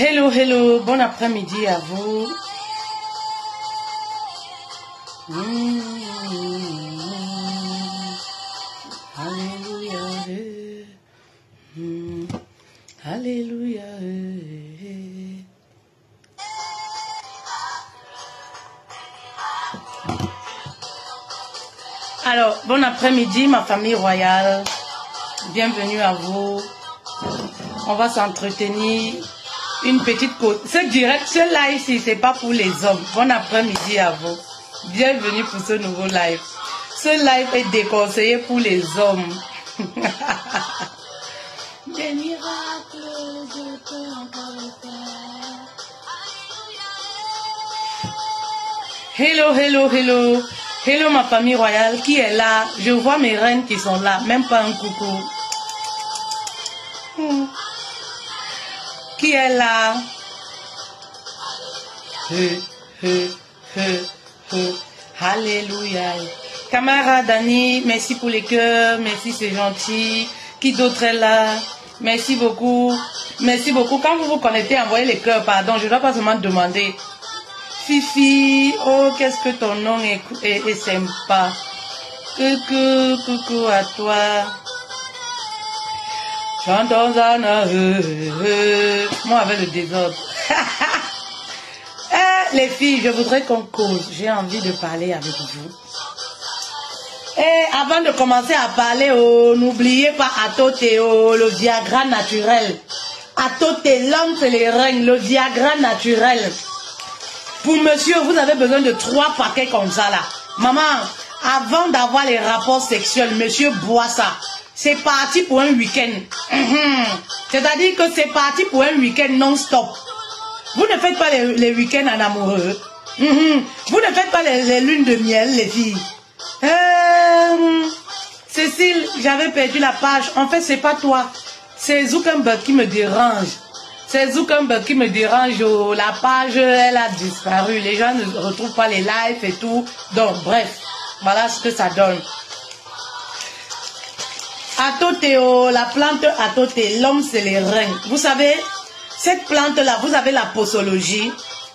Hello, hello, bon après-midi à vous. Alléluia. Alléluia. Alors, bon après-midi, ma famille royale. Bienvenue à vous. On va s'entretenir une petite côte. Ce direct, ce live, si c'est pas pour les hommes. Bon après-midi à vous. Bienvenue pour ce nouveau live. Ce live est déconseillé pour les hommes. Des miracles, je peux encore le faire. Hello, hello, hello. Hello ma famille royale, qui est là? Je vois mes reines qui sont là, même pas un coucou. Qui est là? Alléluia. Camarade Dani, merci pour les cœurs, merci, c'est gentil. Qui d'autre est là? Merci beaucoup. Merci beaucoup. Quand vous vous connectez, envoyez les cœurs, pardon, je ne dois pas seulement demander. Fifi, oh, qu'est-ce que ton nom est sympa. Coucou à toi. Chantons Zana, moi avec le désordre. Les filles, je voudrais qu'on cause. J'ai envie de parler avec vous. Et avant de commencer à parler, oh, n'oubliez pas Atote, oh, le Viagra naturel. Atote, l'homme c'est les règnes, le Viagra naturel. Pour monsieur, vous avez besoin de 3 paquets comme ça là. Maman, avant d'avoir les rapports sexuels, monsieur boit ça. C'est parti pour un week-end. C'est-à-dire que c'est parti pour un week-end non-stop. Vous ne faites pas les week-ends en amoureux. Vous ne faites pas les lunes de miel, les filles. Cécile, j'avais perdu la page. En fait, c'est pas toi. C'est Zuckerberg qui me dérange. C'est Zuckerberg qui me dérange. Oh, la page, elle a disparu. Les gens ne retrouvent pas les lives et tout. Donc, bref, voilà ce que ça donne. Atoteo, la plante Atote, l'homme c'est les reins. Vous savez, cette plante-là, vous avez la posologie.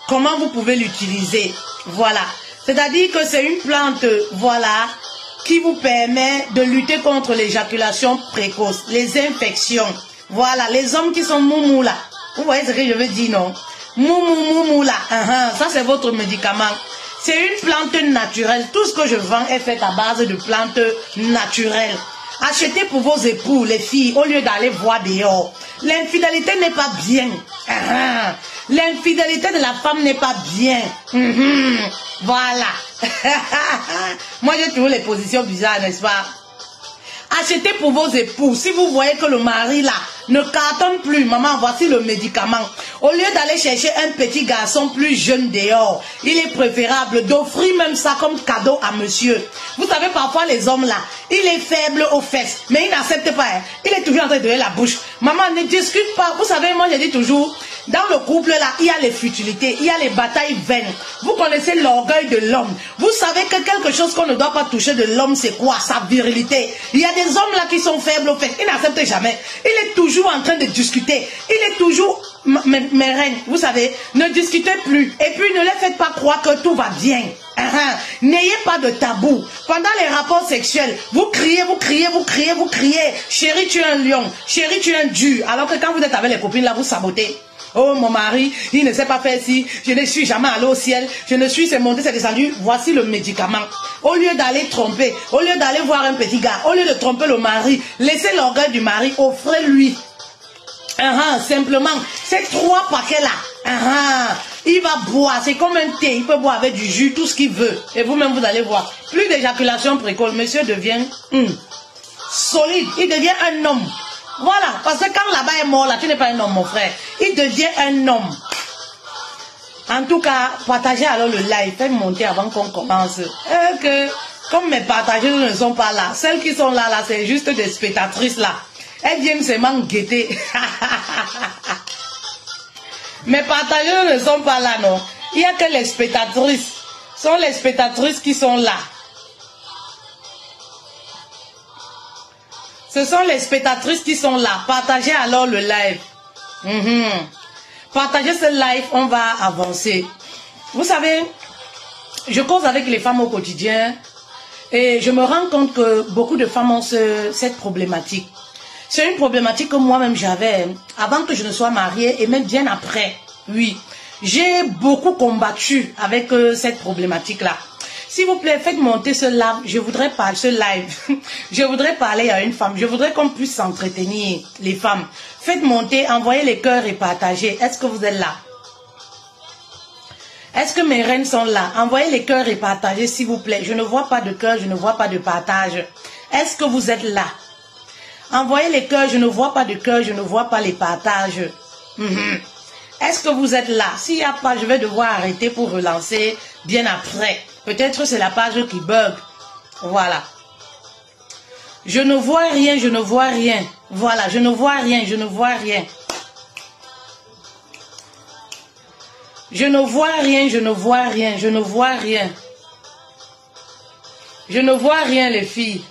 Comment vous pouvez l'utiliser? Voilà. C'est-à-dire que c'est une plante, voilà, qui vous permet de lutter contre l'éjaculation précoce, les infections. Voilà, les hommes qui sont moumou là. Vous voyez ce que je veux dire, non? Moumou là. Ça, c'est votre médicament. C'est une plante naturelle. Tout ce que je vends est fait à base de plantes naturelles. Achetez pour vos époux, les filles, au lieu d'aller voir dehors. L'infidélité n'est pas bien. L'infidélité de la femme n'est pas bien. Voilà. Moi, j'ai toujours les positions bizarres, n'est-ce pas? Achetez pour vos époux. Si vous voyez que le mari là ne cartonne plus, maman, voici le médicament. Au lieu d'aller chercher un petit garçon plus jeune dehors, il est préférable d'offrir même ça comme cadeau à monsieur. Vous savez, parfois les hommes là, il est faible aux fesses, mais il n'accepte pas. Hein. Il est toujours en train de donner la bouche. Maman, ne discute pas. Vous savez, moi je dis toujours, dans le couple là, il y a les futilités, il y a les batailles vaines. Vous connaissez l'orgueil de l'homme. Vous savez que quelque chose qu'on ne doit pas toucher de l'homme, c'est quoi? Sa virilité. Il y a des hommes là qui sont faibles aux fesses. Ils n'acceptent jamais. Il est toujours en train de discuter. Il est toujours... Mes reines, vous savez, ne discutez plus. Et puis ne les faites pas croire que tout va bien. N'ayez pas de tabou. Pendant les rapports sexuels, vous criez, vous criez, vous criez, vous criez. Chérie, tu es un lion. Chérie, tu es un dur. Alors que quand vous êtes avec les copines là, vous sabotez. Oh, mon mari, il ne sait pas faire ci. Je ne suis jamais allé au ciel. Je ne suis, c'est monté, c'est descendu. Voici le médicament. Au lieu d'aller tromper, au lieu d'aller voir un petit gars, au lieu de tromper le mari, laissez l'orgueil du mari, offrez-lui. Simplement, ces 3 paquets-là, il va boire, c'est comme un thé, il peut boire avec du jus, tout ce qu'il veut. Et vous-même, vous allez voir, plus d'éjaculation précoce, monsieur devient solide, il devient un homme. Voilà, parce que quand là-bas est mort, là, tu n'es pas un homme, mon frère. Il devient un homme. En tout cas, partagez alors le live, faites monter avant qu'on commence. Comme mes partageuses ne sont pas là, celles qui sont là, c'est juste des spectatrices là. Elles viennent seulement guetter. Mes partageuses ne sont pas là, non. Il n'y a que les spectatrices. Ce sont les spectatrices qui sont là. Ce sont les spectatrices qui sont là. Partagez alors le live. Partagez ce live, on va avancer. Vous savez, je cause avec les femmes au quotidien et je me rends compte que beaucoup de femmes ont cette problématique. C'est une problématique que moi-même j'avais avant que je ne sois mariée et même bien après. Oui, j'ai beaucoup combattu avec cette problématique-là. S'il vous plaît, faites monter ce live. Je voudrais parler à une femme. Je voudrais qu'on puisse s'entretenir, les femmes. Faites monter, envoyez les cœurs et partagez. Est-ce que vous êtes là? Est-ce que mes reines sont là? Envoyez les cœurs et partagez, s'il vous plaît. Je ne vois pas de cœur, je ne vois pas de partage. Est-ce que vous êtes là? Envoyez les cœurs, je ne vois pas de cœur, je ne vois pas les partages. Est-ce que vous êtes là? S'il n'y a pas, je vais devoir arrêter pour relancer bien après. Peut-être c'est la page qui bug. Voilà. Je ne vois rien, je ne vois rien. Voilà, je ne vois rien, je ne vois rien. Je ne vois rien, je ne vois rien, je ne vois rien. Je ne vois rien, les filles.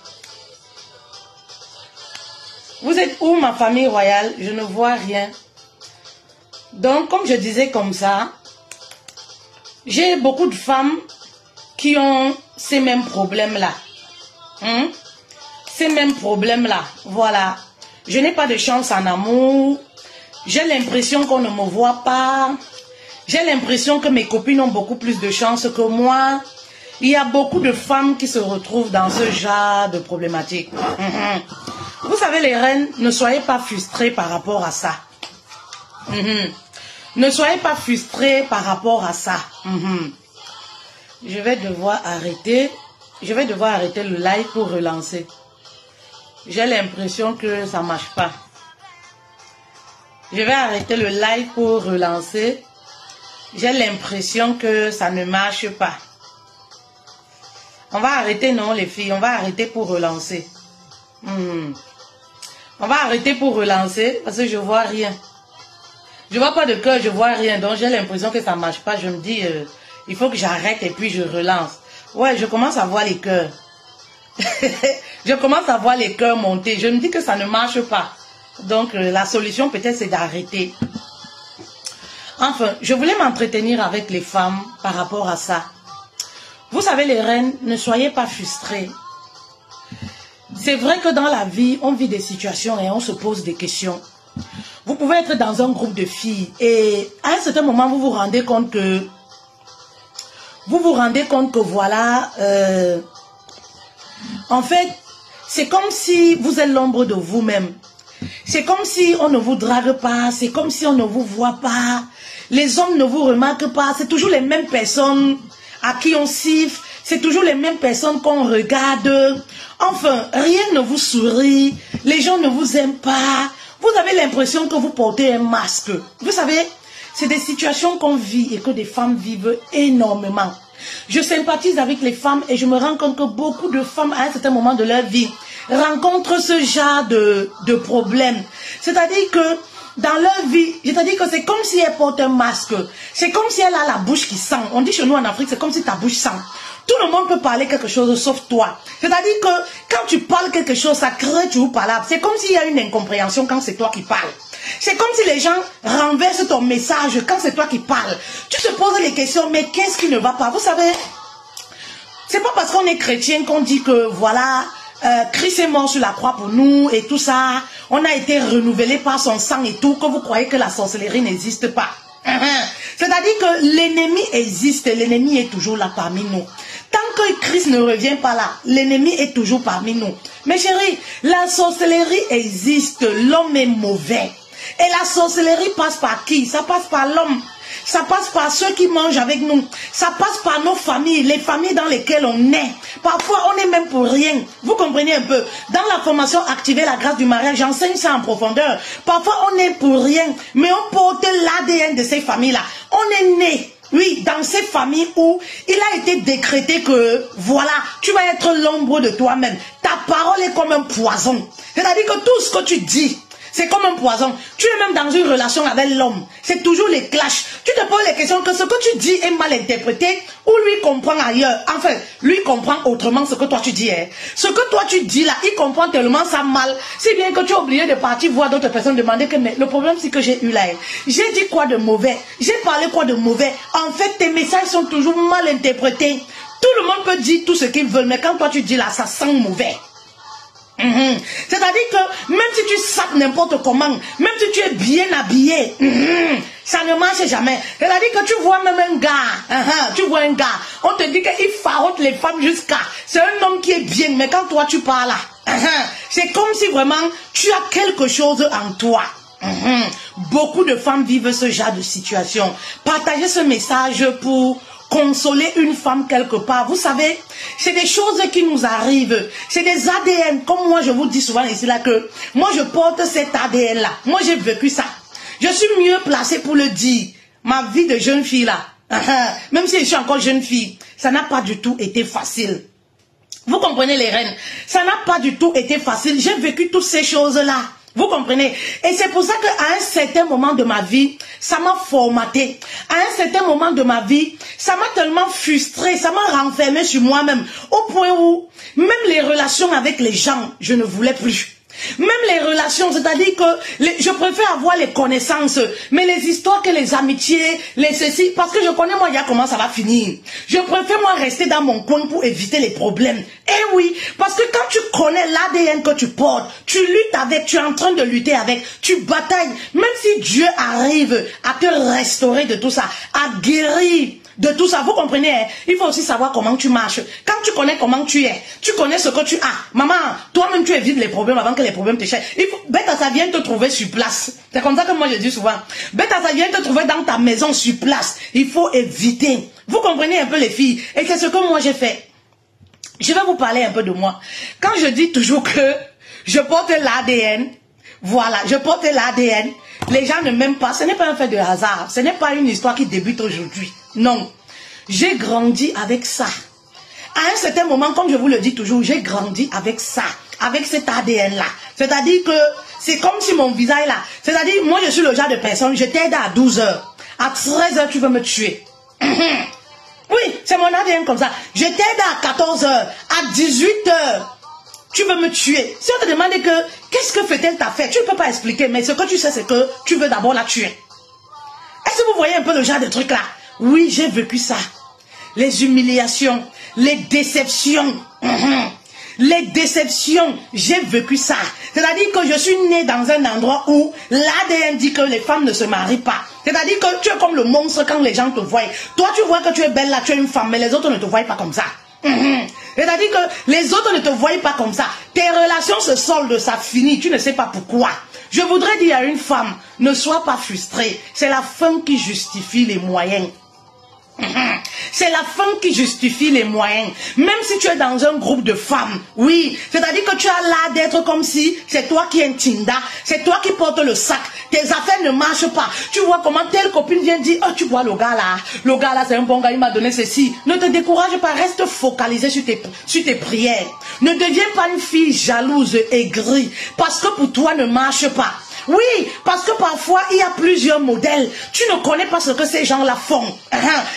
Vous êtes où, ma famille royale? Je ne vois rien. Donc, comme je disais comme ça, j'ai beaucoup de femmes qui ont ces mêmes problèmes-là. Ces mêmes problèmes-là. Voilà. Je n'ai pas de chance en amour. J'ai l'impression qu'on ne me voit pas. J'ai l'impression que mes copines ont beaucoup plus de chance que moi. Il y a beaucoup de femmes qui se retrouvent dans ce genre de problématique. Vous savez, les reines, ne soyez pas frustrées par rapport à ça. Ne soyez pas frustrés par rapport à ça. Je vais devoir arrêter. Je vais devoir arrêter le live pour relancer. J'ai l'impression que ça ne marche pas. Je vais arrêter le live pour relancer. J'ai l'impression que ça ne marche pas. On va arrêter, non, les filles. On va arrêter pour relancer. On va arrêter pour relancer parce que je vois rien. Je vois pas de cœur, je vois rien. Donc j'ai l'impression que ça marche pas. Je me dis, il faut que j'arrête et puis je relance. Ouais, je commence à voir les cœurs. Je commence à voir les cœurs monter. Je me dis que ça ne marche pas. Donc la solution peut-être c'est d'arrêter. Enfin, je voulais m'entretenir avec les femmes par rapport à ça. Vous savez, les reines, ne soyez pas frustrées. C'est vrai que dans la vie, on vit des situations et on se pose des questions. Vous pouvez être dans un groupe de filles et à un certain moment, vous vous rendez compte que voilà, en fait, c'est comme si vous êtes l'ombre de vous-même. C'est comme si on ne vous drague pas, c'est comme si on ne vous voit pas. Les hommes ne vous remarquent pas, c'est toujours les mêmes personnes à qui on siffle, c'est toujours les mêmes personnes qu'on regarde. Enfin, rien ne vous sourit, les gens ne vous aiment pas. Vous avez l'impression que vous portez un masque. Vous savez, c'est des situations qu'on vit et que des femmes vivent énormément. Je sympathise avec les femmes et je me rends compte que beaucoup de femmes, à un certain moment de leur vie, rencontrent ce genre de problème. C'est-à-dire que dans leur vie, c'est-à-dire que c'est comme si elle porte un masque. C'est comme si elle a la bouche qui sent. On dit chez nous en Afrique, c'est comme si ta bouche sent. Tout le monde peut parler quelque chose sauf toi. C'est-à-dire que quand tu parles quelque chose, ça crée toujours palable. C'est comme s'il y a une incompréhension quand c'est toi qui parles. C'est comme si les gens renversent ton message quand c'est toi qui parles. Tu te poses les questions, mais qu'est-ce qui ne va pas? Vous savez, c'est pas parce qu'on est chrétien qu'on dit que voilà, Christ est mort sur la croix pour nous et tout ça. On a été renouvelé par son sang et tout, que vous croyez que la sorcellerie n'existe pas. C'est-à-dire que l'ennemi existe, l'ennemi est toujours là parmi nous. Tant que Christ ne revient pas là, l'ennemi est toujours parmi nous. Mes chéris, la sorcellerie existe, l'homme est mauvais. Et la sorcellerie passe par qui? Ça passe par l'homme. Ça passe par ceux qui mangent avec nous. Ça passe par nos familles, les familles dans lesquelles on est. Parfois, on est même pour rien. Vous comprenez un peu? Dans la formation Activer la grâce du mariage, j'enseigne ça en profondeur. Parfois, on est pour rien, mais on porte l'ADN de ces familles-là. On est né, oui, dans ces familles où il a été décrété que, voilà, tu vas être l'ombre de toi-même. Ta parole est comme un poison. C'est-à-dire que tout ce que tu dis, C'est comme un poison. Tu es même dans une relation avec l'homme. C'est toujours les clashs. Tu te poses les questions que ce que tu dis est mal interprété ou lui comprend ailleurs. Enfin, lui comprend autrement ce que toi tu dis. Hein. Ce que toi tu dis là, il comprend tellement ça mal. Si bien que tu es obligé de partir voir d'autres personnes demander que mais le problème c'est que j'ai eu là. J'ai dit quoi de mauvais? J'ai parlé quoi de mauvais? En fait, tes messages sont toujours mal interprétés. Tout le monde peut dire tout ce qu'ils veulent, mais quand toi tu dis là, ça sent mauvais. C'est-à-dire que même si tu sapes n'importe comment, même si tu es bien habillé, ça ne marche jamais. C'est-à-dire que tu vois même un gars, tu vois un gars, on te dit qu'il farote les femmes jusqu'à... C'est un homme qui est bien, mais quand toi tu parles là, c'est comme si vraiment tu as quelque chose en toi. Beaucoup de femmes vivent ce genre de situation. Partagez ce message pour consoler une femme quelque part. Vous savez, c'est des choses qui nous arrivent. C'est des ADN. Comme moi, je vous dis souvent ici là que moi, je porte cet ADN là. Moi, j'ai vécu ça. Je suis mieux placée pour le dire. Ma vie de jeune fille là, même si je suis encore jeune fille, ça n'a pas du tout été facile. Vous comprenez les reines? Ça n'a pas du tout été facile. J'ai vécu toutes ces choses là. Vous comprenez? Et c'est pour ça qu'à un certain moment de ma vie, ça m'a formaté. À un certain moment de ma vie, ça m'a tellement frustré, ça m'a renfermé sur moi-même, au point où même les relations avec les gens, je ne voulais plus. Même les relations, c'est-à-dire que je préfère avoir les connaissances, mais les histoires que les amitiés, les ceci, parce que je connais moi, il y a comment ça va finir. Je préfère moi rester dans mon coin pour éviter les problèmes. Eh oui, parce que quand tu connais l'ADN que tu portes, tu luttes avec, tu es en train de lutter avec, tu batailles, même si Dieu arrive à te restaurer de tout ça, à guérir de tout ça, vous comprenez, hein? Il faut aussi savoir comment tu marches. Quand tu connais comment tu es, tu connais ce que tu as. Maman, toi-même tu évites les problèmes avant que les problèmes te cherchent. Bête à ça vient te trouver sur place. C'est comme ça que moi je dis souvent. Bête à ça vient te trouver dans ta maison sur place. Il faut éviter. Vous comprenez un peu les filles. Et c'est ce que moi j'ai fait. Je vais vous parler un peu de moi. Quand je dis toujours que je porte l'ADN, voilà, je porte l'ADN, les gens ne m'aiment pas. Ce n'est pas un fait de hasard. Ce n'est pas une histoire qui débute aujourd'hui. Non. J'ai grandi avec ça. À un certain moment, comme je vous le dis toujours, j'ai grandi avec ça. Avec cet ADN-là. C'est-à-dire que c'est comme si mon visage là. C'est-à-dire, moi je suis le genre de personne, je t'aide à 12 h. À 13 h, tu veux me tuer. Oui, c'est mon ADN comme ça. Je t'aide à 14 h. À 18 h. Tu veux me tuer. Si on te demande que, qu'est-ce que fait-elle t'a fait? Tu ne peux pas expliquer, mais ce que tu sais, c'est que tu veux d'abord la tuer. Est-ce que vous voyez un peu le genre de truc là? Oui, j'ai vécu ça. Les humiliations, les déceptions. Les déceptions, j'ai vécu ça. C'est-à-dire que je suis née dans un endroit où l'ADN dit que les femmes ne se marient pas. C'est-à-dire que tu es comme le monstre quand les gens te voient. Toi, tu vois que tu es belle là, tu es une femme, mais les autres ne te voient pas comme ça. C'est-à-dire que les autres ne te voient pas comme ça. Tes relations se soldent, ça finit, tu ne sais pas pourquoi. Je voudrais dire à une femme, ne sois pas frustrée. C'est la fin qui justifie les moyens. C'est la fin qui justifie les moyens. Même si tu es dans un groupe de femmes, oui, c'est-à-dire que tu as l'air d'être comme si c'est toi qui es un Tinda, c'est toi qui portes le sac, tes affaires ne marchent pas. Tu vois comment telle copine vient dire, oh tu vois le gars là c'est un bon gars, il m'a donné ceci. Ne te décourage pas, reste focalisé sur tes prières. Ne deviens pas une fille jalouse, aigrie, parce que pour toi ne marche pas. Oui, parce que parfois, il y a plusieurs modèles. Tu ne connais pas ce que ces gens-là font.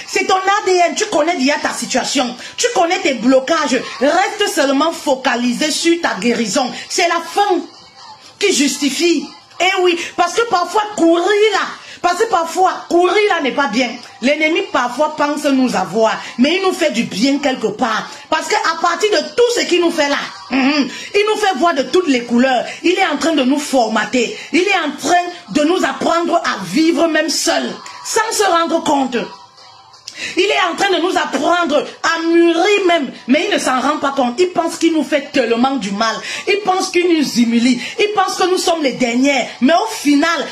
C'est ton ADN, tu connais déjà ta situation. Tu connais tes blocages. Reste seulement focalisé sur ta guérison. C'est la fin qui justifie. Eh oui, parce que parfois, courir là n'est pas bien. L'ennemi parfois pense nous avoir, mais il nous fait du bien quelque part. Parce qu'à partir de tout ce qu'il nous fait là, il nous fait voir de toutes les couleurs. Il est en train de nous formater. Il est en train de nous apprendre à vivre même seul, sans se rendre compte. Il est en train de nous apprendre à mûrir même, mais il ne s'en rend pas compte. Il pense qu'il nous fait tellement du mal. Il pense qu'il nous humilie. Il pense que nous sommes les derniers. Mais au final,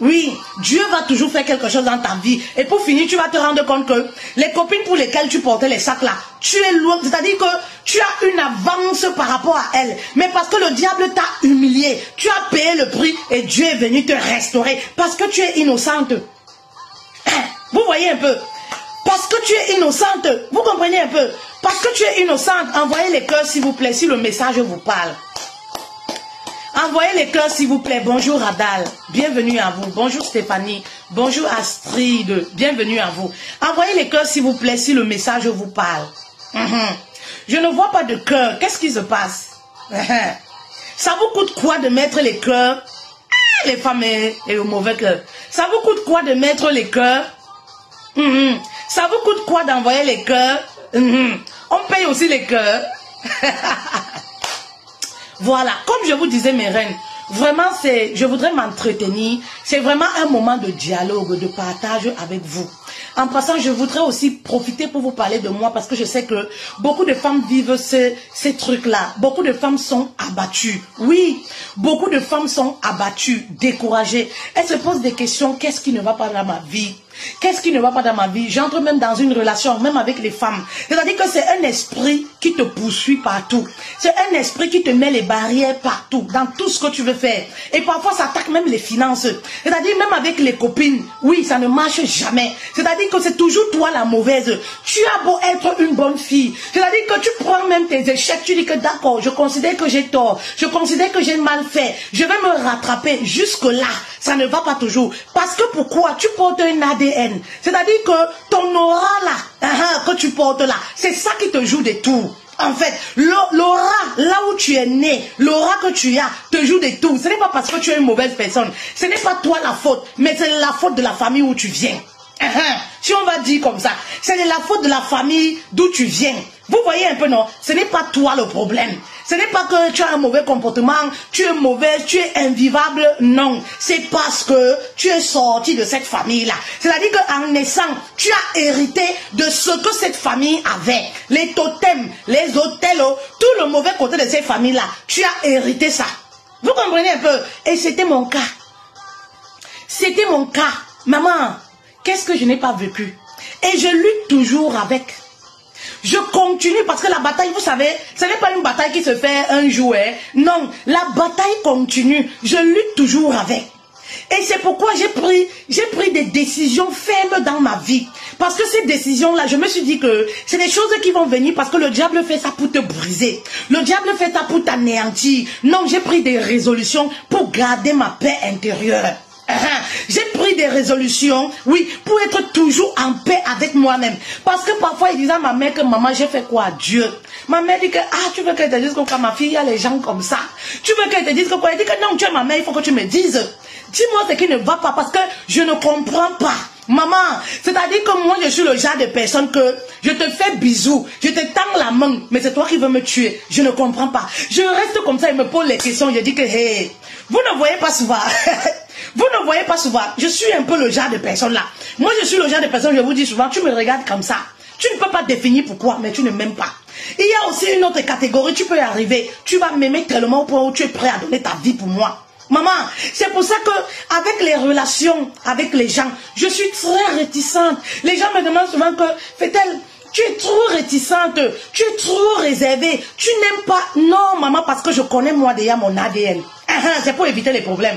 oui, Dieu va toujours faire quelque chose dans ta vie. Et pour finir, tu vas te rendre compte que les copines pour lesquelles tu portais les sacs là, tu es loin. C'est-à-dire que tu as une avance par rapport à elles. Mais parce que le diable t'a humilié, tu as payé le prix et Dieu est venu te restaurer. Parce que tu es innocente. Vous voyez un peu? Parce que tu es innocente. Vous comprenez un peu? Parce que tu es innocente. Envoyez les cœurs s'il vous plaît, si le message vous parle. Envoyez les cœurs s'il vous plaît. Bonjour Adal, bienvenue à vous. Bonjour Stéphanie, bonjour Astrid, bienvenue à vous. Envoyez les cœurs s'il vous plaît si le message vous parle. Je ne vois pas de cœur, qu'est-ce qui se passe? Ça vous coûte quoi de mettre les cœurs? Les femmes et le mauvais cœur. Ça vous coûte quoi de mettre les cœurs? Ça vous coûte quoi d'envoyer les cœurs? On paye aussi les cœurs. Voilà, comme je vous disais mes reines, vraiment je voudrais m'entretenir, c'est vraiment un moment de dialogue, de partage avec vous. En passant, je voudrais aussi profiter pour vous parler de moi parce que je sais que beaucoup de femmes vivent ces trucs-là. Beaucoup de femmes sont abattues. Oui, beaucoup de femmes sont abattues, découragées. Elles se posent des questions, qu'est-ce qui ne va pas dans ma vie? Qu'est-ce qui ne va pas dans ma vie? J'entre même dans une relation, même avec les femmes. C'est-à-dire que c'est un esprit qui te poursuit partout. C'est un esprit qui te met les barrières partout, dans tout ce que tu veux faire. Et parfois, ça attaque même les finances. C'est-à-dire même avec les copines, oui, ça ne marche jamais. C'est-à-dire que c'est toujours toi la mauvaise. Tu as beau être une bonne fille. C'est-à-dire que tu prends même tes échecs, tu dis que d'accord, je considère que j'ai tort. Je considère que j'ai mal fait. Je vais me rattraper. Jusque-là, ça ne va pas toujours. Parce que pourquoi? Tu portes un ADN. C'est-à-dire que ton aura là, que tu portes là, c'est ça qui te joue des tours. En fait, l'aura, là où tu es né, l'aura que tu as, te joue des tours. Ce n'est pas parce que tu es une mauvaise personne. Ce n'est pas toi la faute, mais c'est la faute de la famille où tu viens. Si on va dire comme ça, c'est de la faute de la famille d'où tu viens. Vous voyez un peu, non? Ce n'est pas toi le problème. Ce n'est pas que tu as un mauvais comportement, tu es mauvaise, tu es invivable. Non, c'est parce que tu es sorti de cette famille-là. C'est-à-dire qu'en naissant, tu as hérité de ce que cette famille avait. Les totems, les hôtels, tout le mauvais côté de cette famille-là, tu as hérité ça. Vous comprenez un peu? Et c'était mon cas. C'était mon cas. Maman, qu'est-ce que je n'ai pas vécu? Et je lutte toujours avec. Je continue parce que la bataille, vous savez, ce n'est pas une bataille qui se fait un jour. Non, la bataille continue. Je lutte toujours avec. Et c'est pourquoi j'ai pris des décisions fermes dans ma vie. Parce que ces décisions-là, je me suis dit que c'est des choses qui vont venir parce que le diable fait ça pour te briser. Le diable fait ça pour t'anéantir. Non, j'ai pris des résolutions pour garder ma paix intérieure. J'ai pris des résolutions, oui, pour être toujours en paix avec moi-même. Parce que parfois, il disait à ma mère que maman, j'ai fait quoi à Dieu? Ma mère dit que, tu veux qu'elle te dise que quand ma fille, il y a les gens comme ça. Tu veux qu'elle te dise que quoi? Elle dit que non, tu es ma mère, il faut que tu me dises. Dis-moi ce qui ne va pas parce que je ne comprends pas. Maman, c'est-à-dire que moi, je suis le genre de personne que je te fais bisous, je te tends la main, mais c'est toi qui veux me tuer. Je ne comprends pas. Je reste comme ça, il me pose les questions, je dis que, hey, vous ne voyez pas souvent. Vous ne voyez pas souvent. Je suis un peu le genre de personne là. Moi, je suis le genre de personne, je vous dis souvent, tu me regardes comme ça. Tu ne peux pas définir pourquoi, mais tu ne m'aimes pas. Il y a aussi une autre catégorie, tu peux y arriver. Tu vas m'aimer tellement au point où tu es prêt à donner ta vie pour moi. Maman, c'est pour ça que avec les relations avec les gens, je suis très réticente. Les gens me demandent souvent que, fait-elle, tu es trop réticente, tu es trop réservée, tu n'aimes pas. Non, maman, parce que je connais moi déjà mon ADN. C'est pour éviter les problèmes.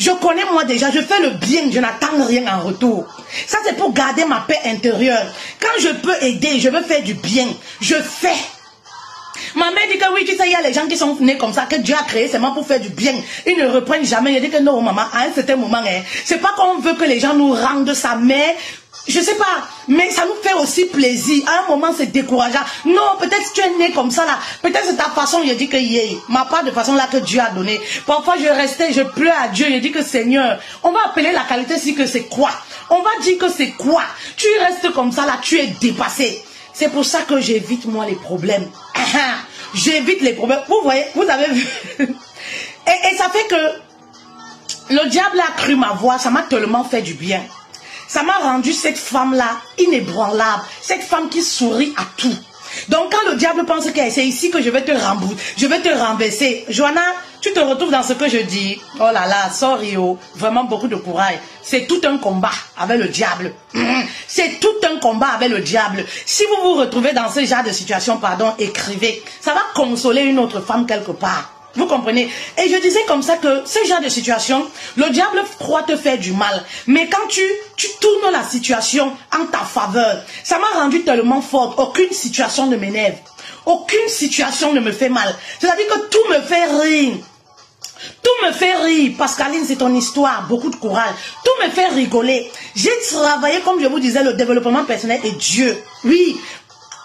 Je connais moi déjà, je fais le bien, je n'attends rien en retour. Ça c'est pour garder ma paix intérieure. Quand je peux aider, je veux faire du bien, je fais. Ma mère dit que oui, tu sais, il y a les gens qui sont nés comme ça, que Dieu a créé seulement pour faire du bien. Ils ne reprennent jamais. Il dit que non, maman, à un certain moment, c'est pas qu'on veut que les gens nous rendent ça, mais je sais pas, mais ça nous fait aussi plaisir. À un moment, c'est décourageant. Non, peut-être tu es né comme ça là. Peut-être c'est ta façon, je dis que ma part de façon là que Dieu a donné. Parfois, je restais, je pleure à Dieu, je dis que Seigneur, on va appeler la qualité si que c'est quoi? On va dire que c'est quoi? Tu restes comme ça là, tu es dépassé. C'est pour ça que j'évite moi les problèmes. J'évite les problèmes. Vous voyez, vous avez vu. et ça fait que le diable a cru ma voix, ça m'a tellement fait du bien. Ça m'a rendu cette femme-là inébranlable. Cette femme qui sourit à tout. Donc quand le diable pense que c'est ici que je vais te rembourser, je vais te renverser. Joanna, tu te retrouves dans ce que je dis. Oh là là, sorry, vraiment beaucoup de courage. C'est tout un combat avec le diable. C'est tout un combat avec le diable. Si vous vous retrouvez dans ce genre de situation, pardon, écrivez. Ça va consoler une autre femme quelque part. Vous comprenez? Et je disais comme ça que ce genre de situation, le diable croit te faire du mal. Mais quand tu tournes la situation en ta faveur, ça m'a rendu tellement forte. Aucune situation ne m'énerve. Aucune situation ne me fait mal. C'est-à-dire que tout me fait rire. Tout me fait rire. Pascaline, c'est ton histoire. Beaucoup de courage. Tout me fait rigoler. J'ai travaillé, comme je vous disais, le développement personnel et Dieu. Oui.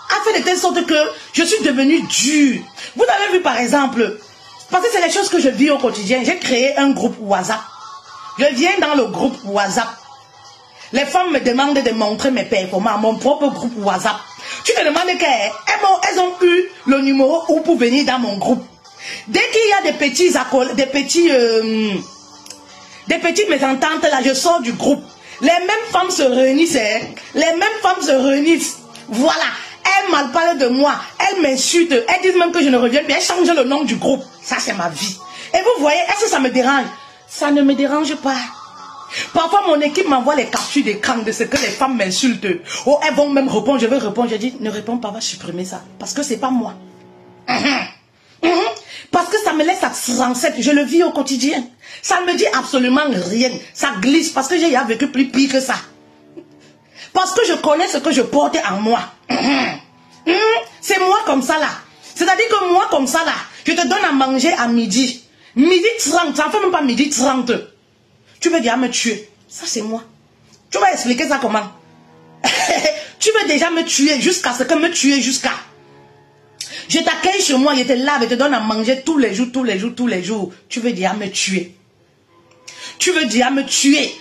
A fait de telle sorte que je suis devenue dure. Vous avez vu, par exemple, parce que c'est les choses que je vis au quotidien. J'ai créé un groupe WhatsApp. Je viens dans le groupe WhatsApp. Les femmes me demandent de montrer mes performances à mon propre groupe WhatsApp. Tu te demandes qu'elles ont eu le numéro où pour venir dans mon groupe. Dès qu'il y a des petites mésententes là, je sors du groupe. Les mêmes femmes se réunissent. Les mêmes femmes se réunissent. Voilà. Elles mal parlent de moi. Elles m'insultent. Elles disent même que je ne reviens plus. Elles changent le nom du groupe. Ça, c'est ma vie. Et vous voyez, est-ce que ça me dérange? Ça ne me dérange pas. Parfois, mon équipe m'envoie les captures d'écran de ce que les femmes m'insultent. Oh, elles vont même répondre. Je vais répondre. Je dis, ne réponds pas, va supprimer ça. Parce que c'est pas moi. Parce que ça me laisse à 37. Je le vis au quotidien. Ça ne me dit absolument rien. Ça glisse parce que j'ai vécu plus pire que ça. Parce que je connais ce que je porte en moi. C'est moi comme ça là. C'est-à-dire que moi comme ça là, je te donne à manger à midi. Midi 30, ça ne fait même pas midi 30. Tu veux déjà me tuer. Ça c'est moi. Tu vas expliquer ça comment? Tu veux déjà me tuer jusqu'à ce que me tuer jusqu'à. Je t'accueille chez moi, je te lave et te donne à manger tous les jours, tous les jours, tous les jours. Tu veux déjà me tuer. Tu veux déjà me tuer.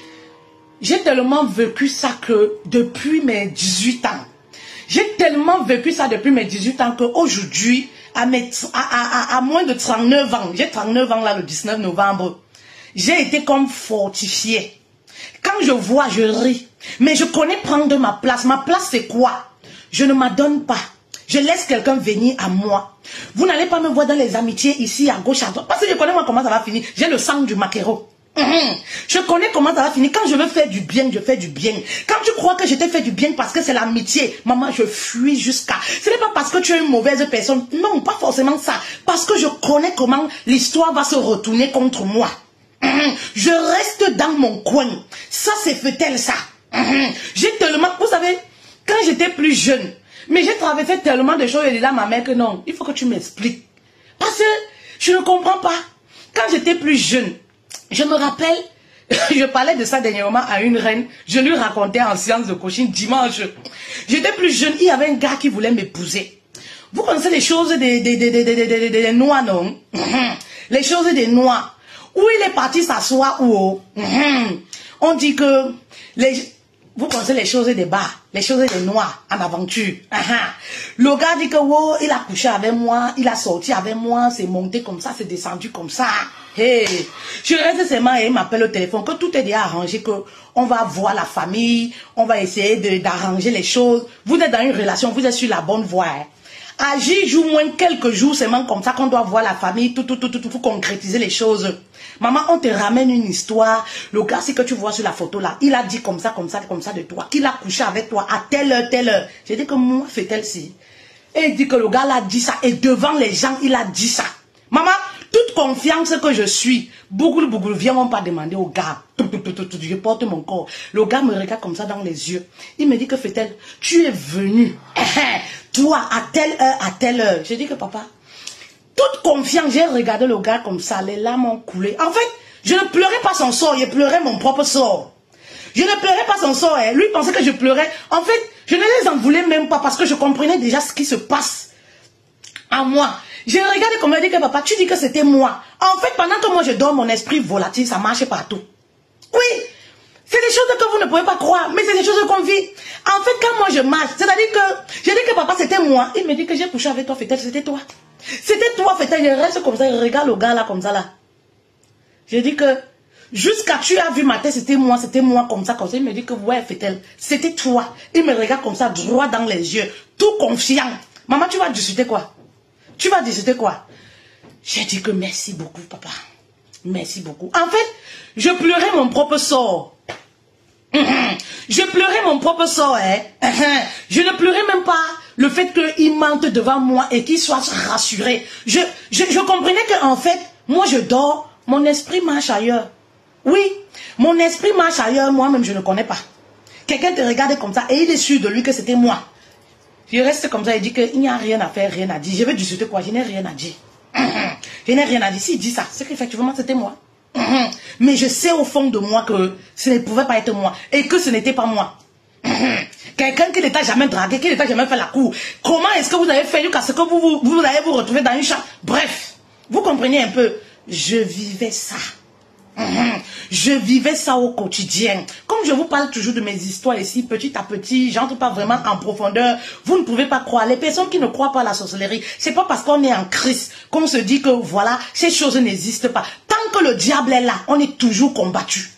J'ai tellement vécu ça que depuis mes 18 ans, j'ai tellement vécu ça depuis mes 18 ans qu'aujourd'hui, à moins de 39 ans, j'ai 39 ans là le 19 novembre, j'ai été comme fortifiée. Quand je vois, je ris. Mais je connais prendre ma place. Ma place c'est quoi? Je ne m'adonne pas. Je laisse quelqu'un venir à moi. Vous n'allez pas me voir dans les amitiés ici à gauche, à droite. Parce que je connais moi comment ça va finir. J'ai le sang du maquereau. Je connais comment ça va finir. Quand je veux faire du bien, je fais du bien. Quand tu crois que je t'ai fait du bien parce que c'est l'amitié, maman, je fuis jusqu'à... Ce n'est pas parce que tu es une mauvaise personne. Non, pas forcément ça. Parce que je connais comment l'histoire va se retourner contre moi. Je reste dans mon coin. Ça, c'est fait-elle ça. J'ai tellement... Vous savez, quand j'étais plus jeune, mais j'ai traversé tellement de choses et j'ai dit à ma mère que non, il faut que tu m'expliques. Parce que je ne comprends pas. Quand j'étais plus jeune, je me rappelle, je parlais de ça dernièrement à une reine, je lui racontais en séance de coaching dimanche. J'étais plus jeune, il y avait un gars qui voulait m'épouser. Vous connaissez les choses des Noirs, non? Les choses des Noirs. Où il est parti s'asseoir ou on dit que vous connaissez les choses des bas, les choses des Noirs en aventure. Le gars dit que oh, il a couché avec moi, il a sorti avec moi, c'est monté comme ça, c'est descendu comme ça. Hey, je reste seulement et il m'appelle au téléphone que tout est déjà arrangé, que on va voir la famille, on va essayer d'arranger les choses. Vous êtes dans une relation, vous êtes sur la bonne voie. Agir joue moins quelques jours, seulement comme ça qu'on doit voir la famille, tout, faut concrétiser les choses. Maman, on te ramène une histoire. Le gars, c'est que tu vois sur la photo là, il a dit comme ça de toi, qu'il a couché avec toi à telle heure. J'ai dit que moi, fait-elle si. Et il dit que le gars l'a dit ça, et devant les gens, il a dit ça. Maman, toute confiance que je suis, beaucoup, viens, on pas demander au gars. Je porte mon corps. Le gars me regarde comme ça dans les yeux. Il me dit que fait-elle, tu es venu. Toi, à telle heure. J'ai dit que papa, toute confiance, j'ai regardé le gars comme ça, les larmes ont coulé. En fait, je ne pleurais pas son sort, je pleurais mon propre sort. Je ne pleurais pas son sort, lui pensait que je pleurais. En fait, je ne les en voulais même pas parce que je comprenais déjà ce qui se passe en moi. Je regardais comme il dit que papa, tu dis que c'était moi. En fait, pendant que moi je dors, mon esprit volatile, ça marche partout. Oui, c'est des choses que vous ne pouvez pas croire, mais c'est des choses qu'on vit. En fait, quand moi je marche, c'est-à-dire que j'ai dit que papa c'était moi. Il me dit que j'ai couché avec toi, Fétel, c'était toi. C'était toi, Fétel. Je reste comme ça, je regarde le gars là, comme ça là. J'ai dit que jusqu'à tu as vu ma tête, c'était moi comme ça, comme ça. Il me dit que ouais, Fétel, c'était toi. Il me regarde comme ça, droit dans les yeux, tout confiant. Maman, tu vas discuter quoi? Tu vas discuter quoi? J'ai dit que merci beaucoup, papa. Merci beaucoup. En fait, je pleurais mon propre sort. Je pleurais mon propre sort. Je ne pleurais même pas le fait qu'il mente devant moi et qu'il soit rassuré. Je comprenais qu'en fait, moi je dors, mon esprit marche ailleurs. Oui, mon esprit marche ailleurs, moi-même je ne connais pas. Quelqu'un te regarde comme ça et il est sûr de lui que c'était moi. Je reste comme ça et dit qu'il n'y a rien à faire, rien à dire. Je vais discuter quoi? Je n'ai rien à dire. Je n'ai rien à dire. S'il dit ça, c'est qu'effectivement, c'était moi. Mais je sais au fond de moi que ce ne pouvait pas être moi. Et que ce n'était pas moi. Quelqu'un qui n'était jamais dragué, qui n'était jamais fait la cour. Comment est-ce que vous avez fait jusqu'à ce que vous allez vous retrouver dans une chambre? Bref, vous comprenez un peu. Je vivais ça. Je vivais ça au quotidien. Comme je vous parle toujours de mes histoires ici, petit à petit, j'entre pas vraiment en profondeur. Vous ne pouvez pas croire. Les personnes qui ne croient pas à la sorcellerie, c'est pas parce qu'on est en Christ qu'on se dit que voilà, ces choses n'existent pas. Tant que le diable est là, on est toujours combattu.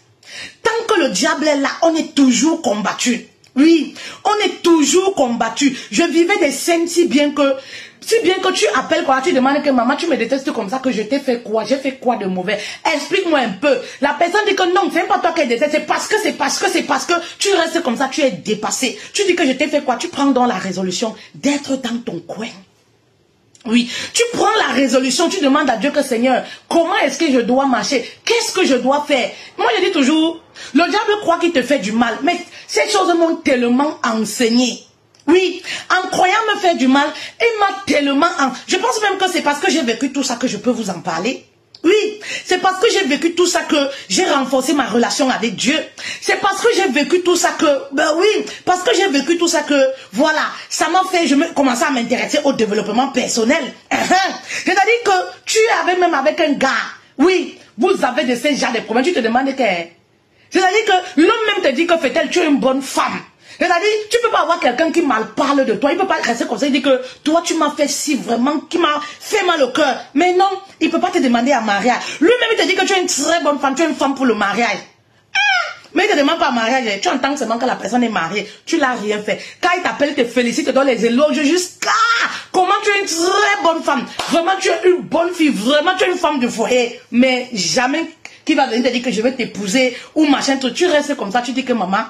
Tant que le diable est là, on est toujours combattu. Oui, on est toujours combattu. Je vivais des scènes si bien que tu appelles quoi, tu demandes que maman, tu me détestes comme ça, que je t'ai fait quoi, j'ai fait quoi de mauvais. Explique-moi un peu. La personne dit que non, c'est pas toi qui déteste, c'est parce que tu restes comme ça, tu es dépassé. Tu dis que je t'ai fait quoi, tu prends donc la résolution d'être dans ton coin. Oui, tu prends la résolution, tu demandes à Dieu que Seigneur, comment est-ce que je dois marcher? Qu'est-ce que je dois faire? Moi, je dis toujours, le diable croit qu'il te fait du mal, mais ces choses m'ont tellement enseigné. Oui, en croyant me faire du mal, il m'a tellement... Je pense même que c'est parce que j'ai vécu tout ça que je peux vous en parler. Oui, c'est parce que j'ai vécu tout ça que j'ai renforcé ma relation avec Dieu. C'est parce que j'ai vécu tout ça que, ben oui, parce que j'ai vécu tout ça que, voilà, ça m'a fait, je me commençais à m'intéresser au développement personnel. C'est-à-dire que tu avais même avec un gars, oui, vous avez de ces genres de problèmes, tu te demandes que... C'est-à-dire que l'homme même te dit que fait-elle, tu es une bonne femme. C'est-à-dire, tu ne peux pas avoir quelqu'un qui mal parle de toi. Il ne peut pas rester comme ça. Il dit que toi, tu m'as fait si vraiment, qui m'a fait mal au cœur. Mais non, il ne peut pas te demander un mariage. Lui-même, il te dit que tu es une très bonne femme. Tu es une femme pour le mariage. Mais il ne te demande pas un mariage. Tu entends seulement que la personne est mariée. Tu n'as rien fait. Quand il t'appelle, il te félicite, te donne les éloges jusqu'à... Comment tu es une très bonne femme. Vraiment, tu es une bonne fille. Vraiment, tu es une femme de foyer. Mais jamais qui va venir te dire que je vais t'épouser ou machin. Tu restes comme ça. Tu dis que maman...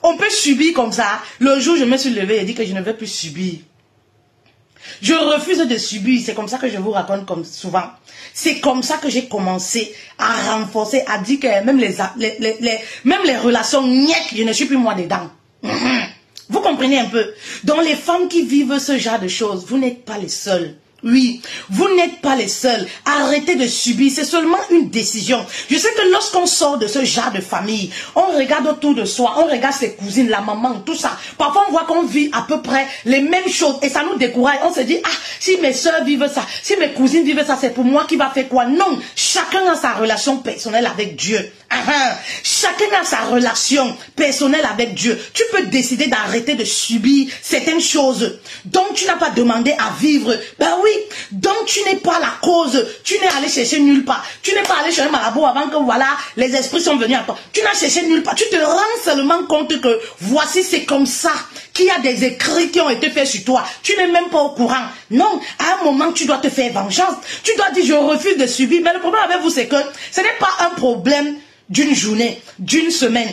On peut subir comme ça. Le jour où je me suis levée et dit que je ne vais plus subir. Je refuse de subir. C'est comme ça que je vous raconte comme souvent. C'est comme ça que j'ai commencé à renforcer, à dire que même les relations nièques, je ne suis plus moi dedans. Vous comprenez un peu? Donc les femmes qui vivent ce genre de choses, vous n'êtes pas les seules. Oui, vous n'êtes pas les seuls. Arrêtez de subir, c'est seulement une décision. Je sais que lorsqu'on sort de ce genre de famille, on regarde autour de soi, on regarde ses cousines, la maman, tout ça. Parfois on voit qu'on vit à peu près les mêmes choses et ça nous décourage. On se dit, ah, si mes soeurs vivent ça, si mes cousines vivent ça, c'est pour moi qui va faire quoi? Non, chacun a sa relation personnelle avec Dieu. Chacun a sa relation personnelle avec Dieu. Tu peux décider d'arrêter de subir certaines choses dont tu n'as pas demandé à vivre. Ben oui, donc tu n'es pas la cause. Tu n'es allé chercher nulle part. Tu n'es pas allé chercher un marabout avant que voilà, les esprits sont venus à toi. Tu n'as cherché nulle part. Tu te rends seulement compte que voici c'est comme ça qu'il y a des écrits qui ont été faits sur toi. Tu n'es même pas au courant. Non, à un moment tu dois te faire vengeance. Tu dois dire je refuse de subir. Mais le problème avec vous c'est que ce n'est pas un problème d'une journée, d'une semaine.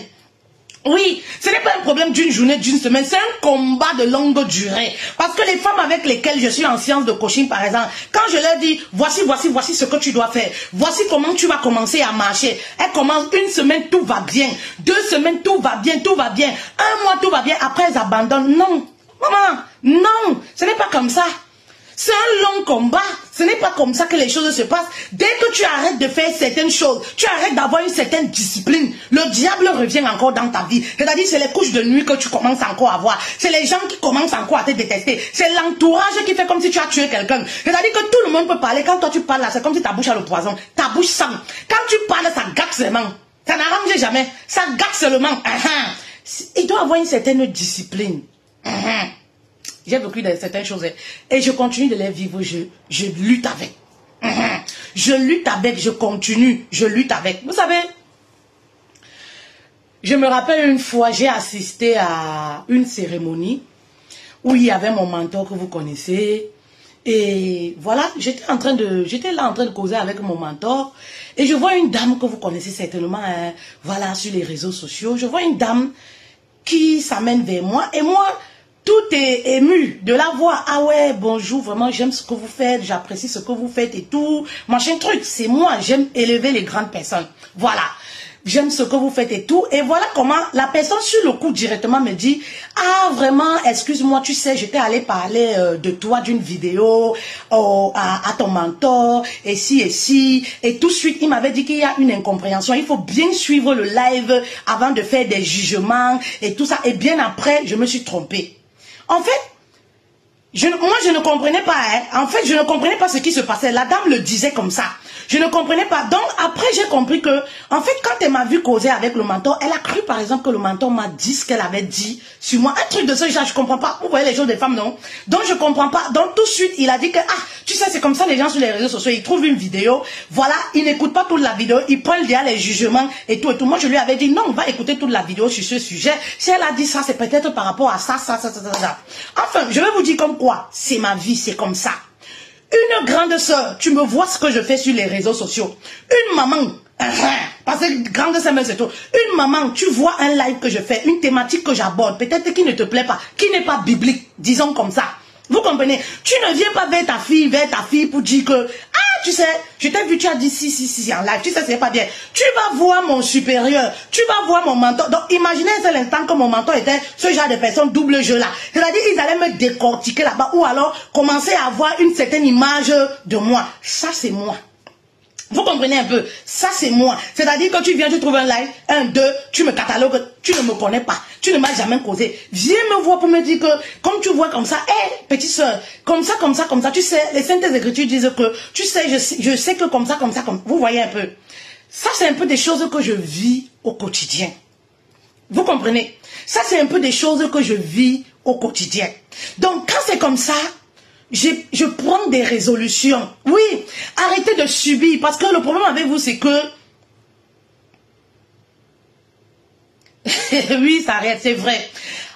Oui, ce n'est pas un problème d'une journée, d'une semaine, c'est un combat de longue durée. Parce que les femmes avec lesquelles je suis en séance de coaching, par exemple, quand je leur dis, voici ce que tu dois faire, voici comment tu vas commencer à marcher. Elles commencent une semaine, tout va bien. 2 semaines, tout va bien, tout va bien. 1 mois, tout va bien. Après, elles abandonnent. Non, maman, non, ce n'est pas comme ça. C'est un long combat. Ce n'est pas comme ça que les choses se passent. Dès que tu arrêtes de faire certaines choses, tu arrêtes d'avoir une certaine discipline, le diable revient encore dans ta vie. C'est-à-dire, c'est les couches de nuit que tu commences encore à voir. C'est les gens qui commencent encore à te détester. C'est l'entourage qui fait comme si tu as tué quelqu'un. C'est-à-dire que tout le monde peut parler. Quand toi tu parles là, c'est comme si ta bouche a le poison. Ta bouche sent. Quand tu parles, ça gâte seulement. Ça n'arrange jamais. Ça gâte seulement. Il doit avoir une certaine discipline. J'ai vécu certaines choses et je continue de les vivre, je lutte avec. Je lutte avec, je continue, je lutte avec. Vous savez, je me rappelle une fois, j'ai assisté à une cérémonie où il y avait mon mentor que vous connaissez. Et voilà, j'étais là en train de causer avec mon mentor. Et je vois une dame que vous connaissez certainement, voilà, sur les réseaux sociaux. Je vois une dame qui s'amène vers moi et moi, tout est ému de la voir. Ah ouais, bonjour, vraiment, j'aime ce que vous faites, j'apprécie ce que vous faites et tout. Machin truc, c'est moi, j'aime élever les grandes personnes. Voilà. j'aime ce que vous faites et tout. Et voilà comment la personne sur le coup directement me dit, ah vraiment, excuse-moi, tu sais, j'étais allé parler de toi d'une vidéo à ton mentor, et si. Et tout de suite, il m'avait dit qu'il y a une incompréhension. Il faut bien suivre le live avant de faire des jugements et tout ça. Et bien après, je me suis trompée. En fait, moi, je ne comprenais pas. Hein. En fait, je ne comprenais pas ce qui se passait. La dame le disait comme ça. Je ne comprenais pas. Donc, après, j'ai compris que, en fait, quand elle m'a vu causer avec le mentor, elle a cru, par exemple, que le mentor m'a dit ce qu'elle avait dit sur moi. Un truc de ce genre, je comprends pas. Vous voyez les choses des femmes, non? Donc, je comprends pas. Donc, tout de suite, il a dit que, ah, tu sais, c'est comme ça, les gens sur les réseaux sociaux, ils trouvent une vidéo. Voilà, ils n'écoutent pas toute la vidéo. Ils prennent déjà les jugements et tout et tout. Moi, je lui avais dit, non, on va écouter toute la vidéo sur ce sujet. Si elle a dit ça, c'est peut-être par rapport à ça. Enfin, je vais vous dire comme quoi, c'est ma vie, c'est comme ça. Une grande sœur, tu me vois ce que je fais sur les réseaux sociaux. Une maman, parce que grande sœur, c'est tout. Une maman, tu vois un live que je fais, une thématique que j'aborde, peut-être qui ne te plaît pas, qui n'est pas biblique, disons comme ça. Vous comprenez? Tu ne viens pas vers ta fille pour dire que, ah, tu sais, je t'ai vu, tu as dit si en live, tu sais, c'est pas bien. Tu vas voir mon supérieur, tu vas voir mon mentor. Donc, imaginez un seul instant que mon mentor était ce genre de personne double jeu là. C'est-à-dire, ils allaient me décortiquer là-bas ou alors commencer à avoir une certaine image de moi. Ça, c'est moi. Vous comprenez un peu? Ça, c'est moi. C'est-à-dire que tu viens, tu trouves un live, 1, 2, tu me catalogues, tu ne me connais pas, tu ne m'as jamais causé. Viens me voir pour me dire que, comme tu vois comme ça, hé, petite soeur, comme ça, tu sais, les Saintes Écritures disent que, tu sais, je sais que comme ça, vous voyez un peu. Ça, c'est un peu des choses que je vis au quotidien. Vous comprenez? Ça, c'est un peu des choses que je vis au quotidien. Donc, quand c'est comme ça, je prends des résolutions. Oui, arrêtez de subir. Parce que le problème avec vous, c'est que... oui, ça arrête, c'est vrai.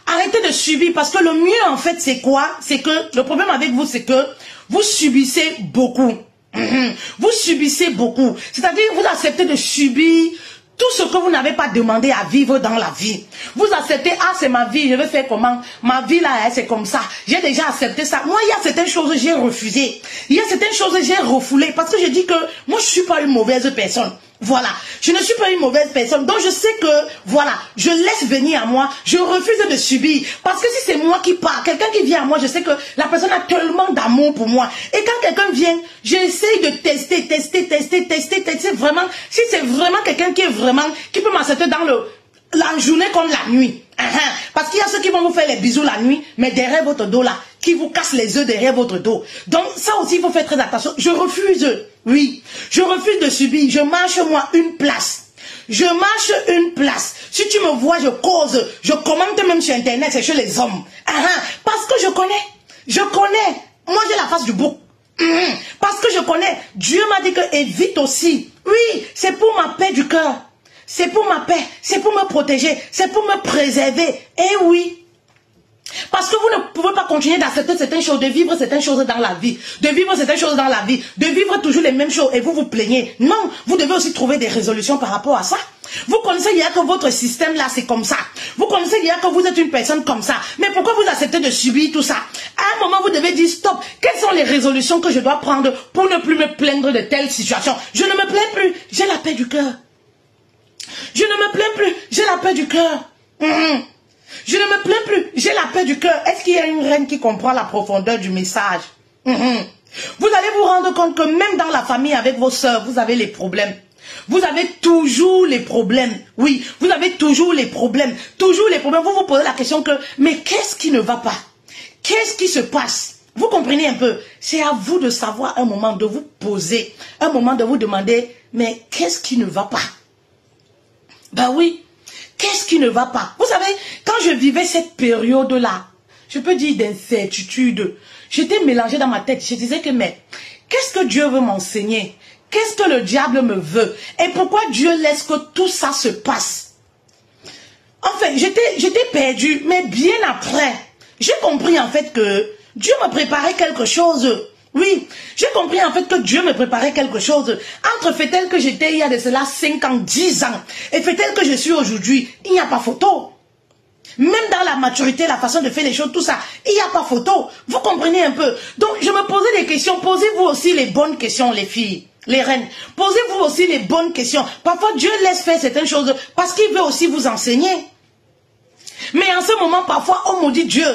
Arrêtez de subir. Parce que le mieux, en fait, c'est quoi? C'est que le problème avec vous, c'est que vous subissez beaucoup. Vous subissez beaucoup. C'est-à-dire, vous acceptez de subir tout ce que vous n'avez pas demandé à vivre dans la vie. Vous acceptez, ah, c'est ma vie, je vais faire comment? Ma vie là, c'est comme ça. J'ai déjà accepté ça. Moi, il y a certaines choses que j'ai refusées. Il y a certaines choses que j'ai refoulées. Parce que je dis que moi, je ne suis pas une mauvaise personne. Voilà, je ne suis pas une mauvaise personne. Donc je sais que, voilà, je laisse venir à moi. Je refuse de subir. Parce que si c'est moi qui pars, quelqu'un qui vient à moi, je sais que la personne a tellement d'amour pour moi. Et quand quelqu'un vient, j'essaye de tester vraiment. Si c'est vraiment quelqu'un qui est vraiment, qui peut m'accepter dans la journée comme la nuit. Parce qu'il y a ceux qui vont vous faire les bisous la nuit, mais derrière votre dos là, qui vous cassent les œufs derrière votre dos. Donc ça aussi, il faut faire très attention. Je refuse, oui, je refuse de subir. Je marche moi une place. Je marche une place. Si tu me vois, je cause, je commente même sur internet, c'est chez les hommes. Parce que je connais. Moi j'ai la face du bouc. Parce que je connais. Dieu m'a dit que évite aussi. Oui, c'est pour ma paix du cœur. C'est pour ma paix, c'est pour me protéger, c'est pour me préserver. Eh oui. Parce que vous ne pouvez pas continuer d'accepter certaines choses, de vivre certaines choses dans la vie, de vivre certaines choses dans la vie, de vivre toujours les mêmes choses et vous vous plaignez. Non, vous devez aussi trouver des résolutions par rapport à ça. Vous connaissez hier que votre système là c'est comme ça. Vous connaissez hier que vous êtes une personne comme ça. Mais pourquoi vous acceptez de subir tout ça? À un moment vous devez dire stop. Quelles sont les résolutions que je dois prendre pour ne plus me plaindre de telle situation? Je ne me plains plus, j'ai la paix du cœur. Je ne me plains plus, j'ai la paix du cœur. Je ne me plains plus, j'ai la paix du cœur. Est-ce qu'il y a une reine qui comprend la profondeur du message? Vous allez vous rendre compte que même dans la famille avec vos soeurs, vous avez les problèmes. Vous avez toujours les problèmes. Oui, vous avez toujours les problèmes. Toujours les problèmes. Vous vous posez la question que, mais qu'est-ce qui ne va pas? Qu'est-ce qui se passe? Vous comprenez un peu? C'est à vous de savoir un moment, de vous poser, un moment de vous demander, mais qu'est-ce qui ne va pas? Ben oui, qu'est-ce qui ne va pas? Vous savez, quand je vivais cette période-là, je peux dire d'incertitude, j'étais mélangée dans ma tête. Je disais que, mais, qu'est-ce que Dieu veut m'enseigner? Qu'est-ce que le diable me veut? Et pourquoi Dieu laisse que tout ça se passe? Enfin, j'étais perdue, mais bien après, j'ai compris en fait que Dieu me préparait quelque chose. Oui, j'ai compris en fait que Dieu me préparait quelque chose. Entre fait tel que j'étais il y a de cela 5 ans, 10 ans, et fait tel que je suis aujourd'hui, il n'y a pas photo. Même dans la maturité, la façon de faire les choses, tout ça, il n'y a pas photo. Vous comprenez un peu? Donc, je me posais des questions. Posez-vous aussi les bonnes questions, les filles. Les reines, posez-vous aussi les bonnes questions. Parfois, Dieu laisse faire certaines choses parce qu'il veut aussi vous enseigner. Mais en ce moment, parfois, on maudit Dieu.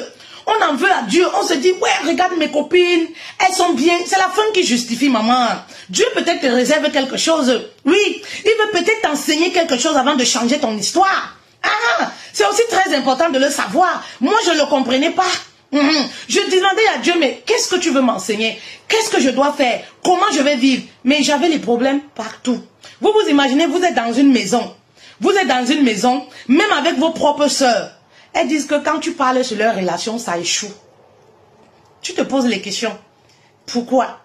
On en veut à Dieu. On se dit, ouais, regarde mes copines, elles sont bien. C'est la femme qui justifie, maman. Dieu peut-être te réserve quelque chose. Oui, il veut peut-être t'enseigner quelque chose avant de changer ton histoire. Ah, c'est aussi très important de le savoir. Moi, je ne le comprenais pas. Je demandais à Dieu, mais qu'est-ce que tu veux m'enseigner? Qu'est-ce que je dois faire? Comment je vais vivre? Mais j'avais les problèmes partout. Vous vous imaginez, vous êtes dans une maison. Vous êtes dans une maison, même avec vos propres sœurs. Elles disent que quand tu parles sur leur relation, ça échoue. Tu te poses les questions. Pourquoi?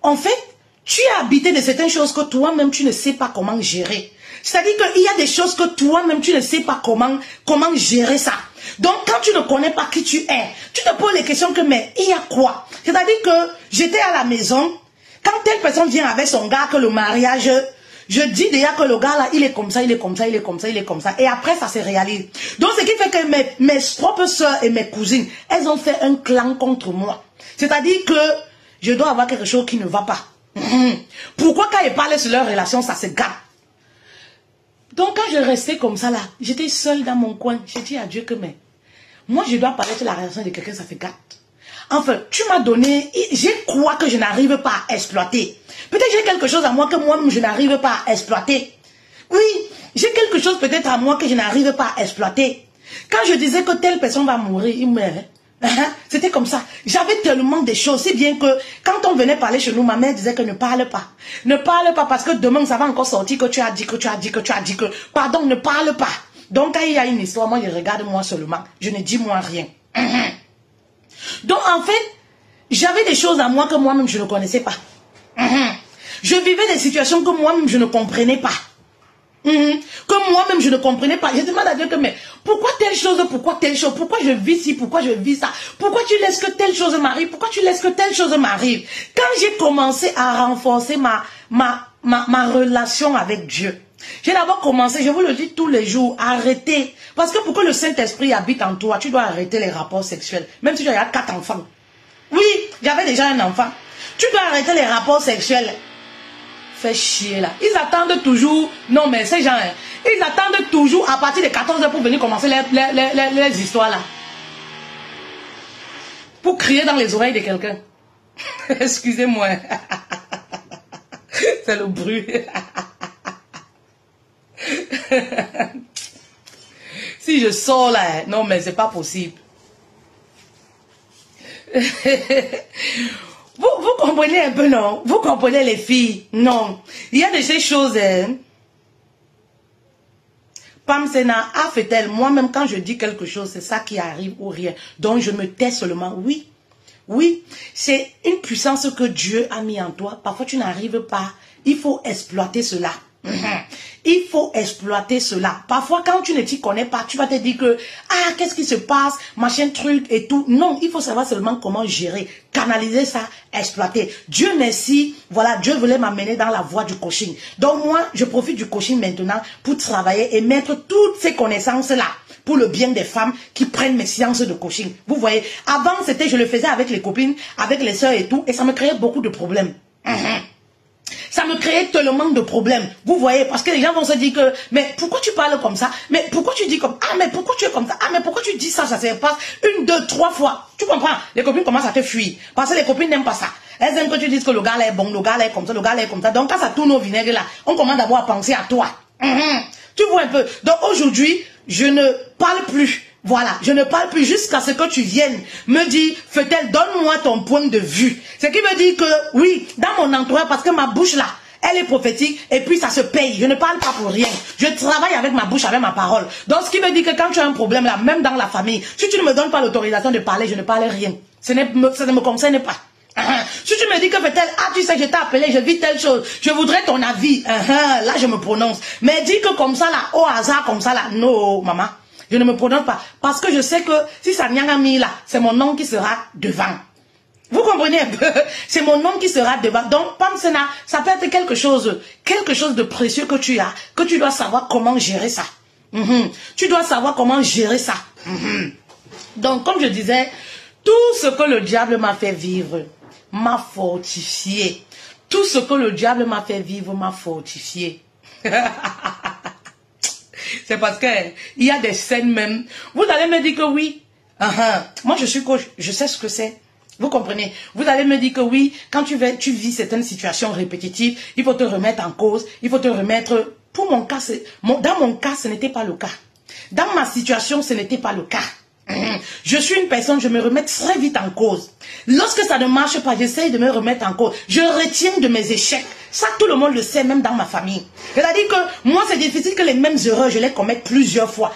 En fait, tu es habité de certaines choses que toi-même, tu ne sais pas comment gérer. C'est-à-dire qu'il y a des choses que toi-même, tu ne sais pas comment gérer ça. Donc, quand tu ne connais pas qui tu es, tu te poses les questions que, mais il y a quoi? C'est-à-dire que j'étais à la maison, quand telle personne vient avec son gars, que le mariage, je dis déjà que le gars là, il est comme ça, il est comme ça, il est comme ça, il est comme ça. Et après, ça se réalise. Donc, ce qui fait que mes propres soeurs et mes cousines, elles ont fait un clan contre moi. C'est-à-dire que je dois avoir quelque chose qui ne va pas. Pourquoi quand ils parlent sur leur relation, ça se gâte? Donc, quand je restais comme ça là, j'étais seule dans mon coin. J'ai dit à Dieu que, mais moi, je dois parler sur la relation de quelqu'un, ça se gâte. Enfin, tu m'as donné, j'ai quoi que je n'arrive pas à exploiter. Peut-être j'ai quelque chose à moi que moi-même je n'arrive pas à exploiter. Oui, j'ai quelque chose peut-être à moi que je n'arrive pas à exploiter. Quand je disais que telle personne va mourir, il meurt. C'était comme ça. J'avais tellement de choses, si bien que quand on venait parler chez nous, ma mère disait que ne parle pas. Ne parle pas parce que demain ça va encore sortir que tu as dit, que tu as dit, que tu as dit, que... Pardon, ne parle pas. Donc quand il y a une histoire, moi je regarde moi seulement. Je ne dis moi rien. Donc en fait, j'avais des choses à moi que moi-même je ne connaissais pas. Je vivais des situations que moi-même je ne comprenais pas. Que moi-même je ne comprenais pas. Je demande à Dieu que, mais pourquoi telle chose, pourquoi telle chose, pourquoi je vis ci, pourquoi je vis ça, pourquoi tu laisses que telle chose m'arrive, pourquoi tu laisses que telle chose m'arrive. Quand j'ai commencé à renforcer ma relation avec Dieu, j'ai d'abord commencé, je vous le dis tous les jours, arrêtez. Parce que pour que le Saint-Esprit habite en toi, tu dois arrêter les rapports sexuels. Même si tu as 4 enfants. Oui, j'avais déjà un enfant. Tu dois arrêter les rapports sexuels. Fait chier là. Ils attendent toujours. Non mais ces gens, ils attendent toujours à partir de 14 h pour venir commencer les histoires là. Pour crier dans les oreilles de quelqu'un. Excusez-moi. C'est le bruit. Si je sors là, non mais c'est pas possible. Vous comprenez un peu, non? Vous comprenez les filles? Non. Il y a de ces choses. Pam Sena, a fait-elle? Moi-même, quand je dis quelque chose, c'est ça qui arrive ou rien. Donc, je me tais seulement. Oui. Oui. C'est une puissance que Dieu a mis en toi. Parfois, tu n'arrives pas. Il faut exploiter cela. Il faut exploiter cela. Parfois, quand tu ne t'y connais pas, tu vas te dire que, ah, qu'est-ce qui se passe, machin truc et tout. Non, il faut savoir seulement comment gérer, canaliser ça, exploiter. Dieu merci, voilà, Dieu voulait m'amener dans la voie du coaching. Donc moi, je profite du coaching maintenant pour travailler et mettre toutes ces connaissances-là pour le bien des femmes qui prennent mes séances de coaching. Vous voyez, avant, c'était, je le faisais avec les copines, avec les sœurs et tout, et ça me créait beaucoup de problèmes. Ça me créait tellement de problèmes. Vous voyez, parce que les gens vont se dire que, mais pourquoi tu parles comme ça? Mais pourquoi tu dis comme, ah, mais pourquoi tu es comme ça? Ah, mais pourquoi tu dis ça? Ça se passe 1, 2, 3 fois. Tu comprends? Les copines commencent à te fuir. Parce que les copines n'aiment pas ça. Elles aiment que tu dises que le gars là est bon, le gars là est comme ça, le gars là est comme ça. Donc quand ça tourne au vinaigre là, on commence d'abord à penser à toi. Tu vois un peu. Donc aujourd'hui, je ne parle plus. Voilà, je ne parle plus jusqu'à ce que tu viennes me dire, Fetel, donne-moi ton point de vue. Ce qui veut dire que, oui, dans mon entourage, parce que ma bouche là, elle est prophétique et puis ça se paye. Je ne parle pas pour rien. Je travaille avec ma bouche, avec ma parole. Donc ce qui veut dire que quand tu as un problème là, même dans la famille, si tu ne me donnes pas l'autorisation de parler, je ne parle rien. Ça ne me concerne pas. Si tu me dis que Fetel, ah tu sais, je t'ai appelé, je vis telle chose, je voudrais ton avis. Là je me prononce. Mais dis que comme ça là, au hasard comme ça là, non maman. Je ne me prononce pas. Parce que je sais que si ça n'y a mis là, c'est mon nom qui sera devant. Vous comprenez un peu? C'est mon nom qui sera devant. Donc, Pam Sena, ça peut être quelque chose de précieux que tu as, que tu dois savoir comment gérer ça. Tu dois savoir comment gérer ça. Donc, comme je disais, tout ce que le diable m'a fait vivre, m'a fortifié. Tout ce que le diable m'a fait vivre m'a fortifié. C'est parce que il y a des scènes même. Vous allez me dire que oui. Moi, je suis coach. Je sais ce que c'est. Vous comprenez? Vous allez me dire que oui, quand tu vis certaines situations répétitives, il faut te remettre en cause. Il faut te remettre... Pour mon cas, dans mon cas, ce n'était pas le cas. Dans ma situation, ce n'était pas le cas. Je suis une personne, je me remets très vite en cause. Lorsque ça ne marche pas, j'essaye de me remettre en cause. Je retiens de mes échecs. Ça, tout le monde le sait, même dans ma famille. C'est-à-dire que moi, c'est difficile que les mêmes erreurs, je les commette plusieurs fois.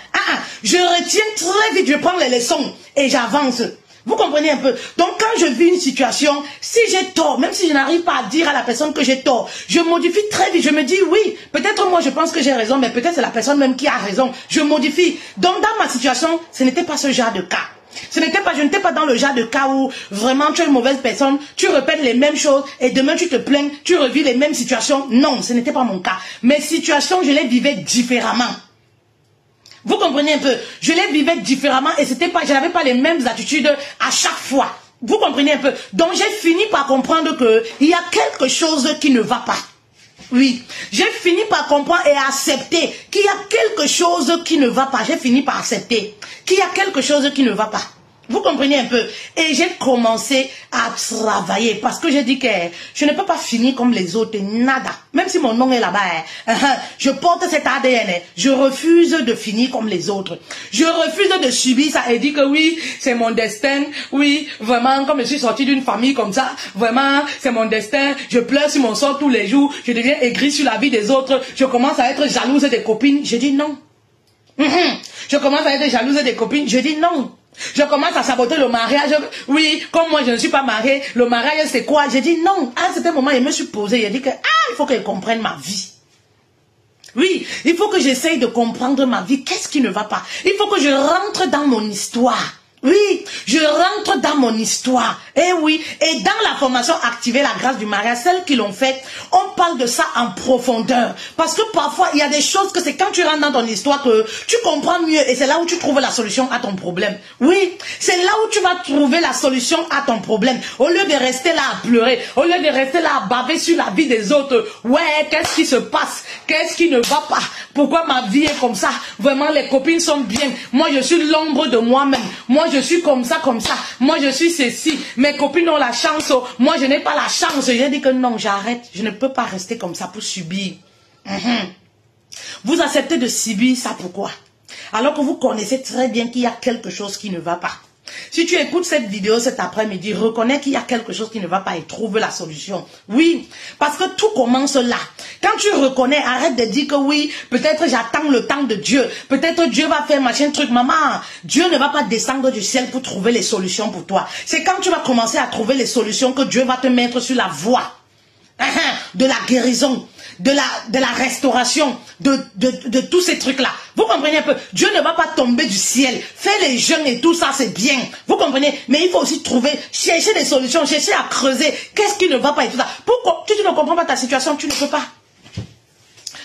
Je retiens très vite, je prends les leçons et j'avance. Vous comprenez un peu? Donc quand je vis une situation, si j'ai tort, même si je n'arrive pas à dire à la personne que j'ai tort, je modifie très vite. Je me dis oui, peut-être moi je pense que j'ai raison, mais peut-être c'est la personne même qui a raison. Je modifie. Donc dans ma situation, ce n'était pas ce genre de cas. Je n'étais pas dans le genre de cas où vraiment tu es une mauvaise personne, tu répètes les mêmes choses et demain tu te plains, tu revis les mêmes situations. Non, ce n'était pas mon cas. Mes situations, je les vivais différemment. Vous comprenez un peu? Je les vivais différemment et c'était pas, je n'avais pas les mêmes attitudes à chaque fois. Vous comprenez un peu? Donc j'ai fini par comprendre que il y a quelque chose qui ne va pas. Oui, j'ai fini par comprendre et accepter qu'il y a quelque chose qui ne va pas. J'ai fini par accepter qu'il y a quelque chose qui ne va pas. Vous comprenez un peu? Et j'ai commencé à travailler parce que j'ai dit que je ne peux pas finir comme les autres, nada. Même si mon nom est là-bas, je porte cet ADN. Je refuse de finir comme les autres. Je refuse de subir ça et dire que oui, c'est mon destin. Oui, vraiment, comme je suis sorti d'une famille comme ça, vraiment, c'est mon destin. Je pleure sur mon sort tous les jours. Je deviens aigri sur la vie des autres. Je commence à être jalouse des copines. Je dis non. Je commence à être jalouse des copines. Je dis non. Je commence à saboter le mariage. Oui, comme moi je ne suis pas mariée, le mariage c'est quoi? J'ai dit non. À un certain moment, je me suis posée, j'ai dit que il faut que je comprenne ma vie. Oui, il faut que j'essaye de comprendre ma vie. Qu'est-ce qui ne va pas? Il faut que je rentre dans mon histoire. Oui, je rentre dans mon histoire. Eh oui, et dans la formation Activer la grâce du mariage, celles qui l'ont fait, on parle de ça en profondeur. Parce que parfois, il y a des choses que c'est quand tu rentres dans ton histoire que tu comprends mieux et c'est là où tu trouves la solution à ton problème. Oui, c'est là où tu vas trouver la solution à ton problème. Au lieu de rester là à pleurer, au lieu de rester là à baver sur la vie des autres. Ouais, qu'est-ce qui se passe? Qu'est-ce qui ne va pas? Pourquoi ma vie est comme ça? Vraiment, les copines sont bien. Moi, je suis l'ombre de moi-même. Moi, je suis comme ça, comme ça. Moi, je suis ceci. Mes copines ont la chance. Moi, je n'ai pas la chance. J'ai dit que non, j'arrête. Je ne peux pas rester comme ça pour subir. Vous acceptez de subir ça, pourquoi? Alors que vous connaissez très bien qu'il y a quelque chose qui ne va pas. Si tu écoutes cette vidéo cet après-midi, reconnais qu'il y a quelque chose qui ne va pas et trouve la solution. Oui, parce que tout commence là. Quand tu reconnais, arrête de dire que oui, peut-être j'attends le temps de Dieu. Peut-être Dieu va faire machin truc. Maman, Dieu ne va pas descendre du ciel pour trouver les solutions pour toi. C'est quand tu vas commencer à trouver les solutions que Dieu va te mettre sur la voie de la guérison, de la restauration, de tous ces trucs-là. Vous comprenez un peu? Dieu ne va pas tomber du ciel. Faire les jeûnes et tout ça, c'est bien. Vous comprenez? Mais il faut aussi trouver, chercher des solutions, chercher à creuser. Qu'est-ce qui ne va pas et tout ça? Pourquoi? Tu ne comprends pas ta situation, tu ne peux pas.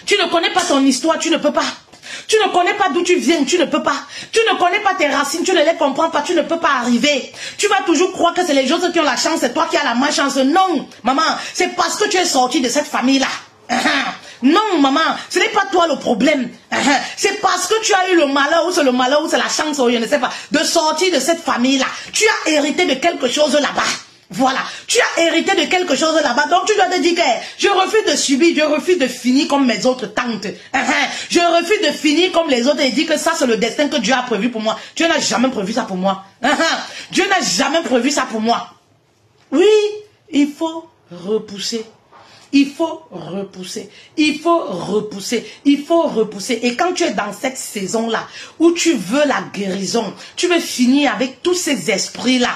Tu ne connais pas ton histoire, tu ne peux pas. Tu ne connais pas d'où tu viens, tu ne peux pas. Tu ne connais pas tes racines, tu ne les comprends pas, tu ne peux pas arriver. Tu vas toujours croire que c'est les autres qui ont la chance, c'est toi qui as la malchance. Non, maman, c'est parce que tu es sorti de cette famille-là. Non, maman, ce n'est pas toi le problème. C'est parce que tu as eu le malheur, ou c'est le malheur, ou c'est la chance, ou je ne sais pas, de sortir de cette famille-là. Tu as hérité de quelque chose là-bas. Voilà, tu as hérité de quelque chose là-bas, donc tu dois te dire que je refuse de subir, je refuse de finir comme mes autres tantes. Je refuse de finir comme les autres et dire que ça c'est le destin que Dieu a prévu pour moi. Dieu n'a jamais prévu ça pour moi. Dieu n'a jamais prévu ça pour moi. Oui, il faut repousser. Il faut repousser, il faut repousser, il faut repousser. Et quand tu es dans cette saison-là, où tu veux la guérison, tu veux finir avec tous ces esprits-là.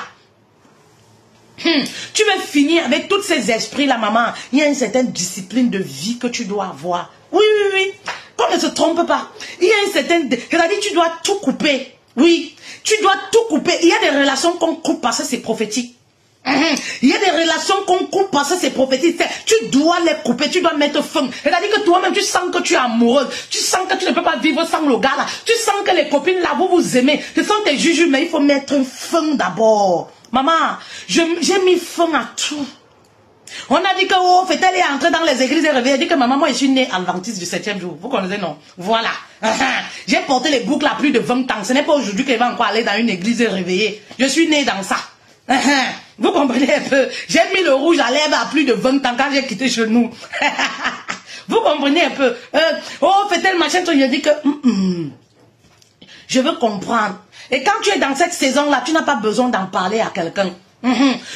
Tu veux finir avec tous ces esprits-là, maman. Il y a une certaine discipline de vie que tu dois avoir. Oui, oui, oui. Qu'on ne se trompe pas. Il y a une certaine... C'est-à-dire tu dois tout couper. Oui, tu dois tout couper. Il y a des relations qu'on coupe parce que c'est prophétique. Il y a des relations qu'on coupe parce que c'est prophétique. Tu dois les couper, tu dois mettre fin. C'est-à-dire que toi-même, tu sens que tu es amoureuse. Tu sens que tu ne peux pas vivre sans le gars là. Tu sens que les copines là, vous vous aimez. Ce sont tes juges, mais il faut mettre fin d'abord. Maman, j'ai mis fin à tout. On a dit que oh, fait-elle est entrée dans les églises et réveillée. Elle dit que maman, moi je suis née adventiste du 7e jour. Vous connaissez, non? Voilà. J'ai porté les boucles à plus de 20 ans. Ce n'est pas aujourd'hui qu'elle va encore aller dans une église et réveiller. Je suis née dans ça. Vous comprenez un peu? J'ai mis le rouge à lèvres à plus de 20 ans quand j'ai quitté chez nous. Vous comprenez un peu? Oh, fait-elle machin, je dis que je veux comprendre. Et quand tu es dans cette saison-là, tu n'as pas besoin d'en parler à quelqu'un.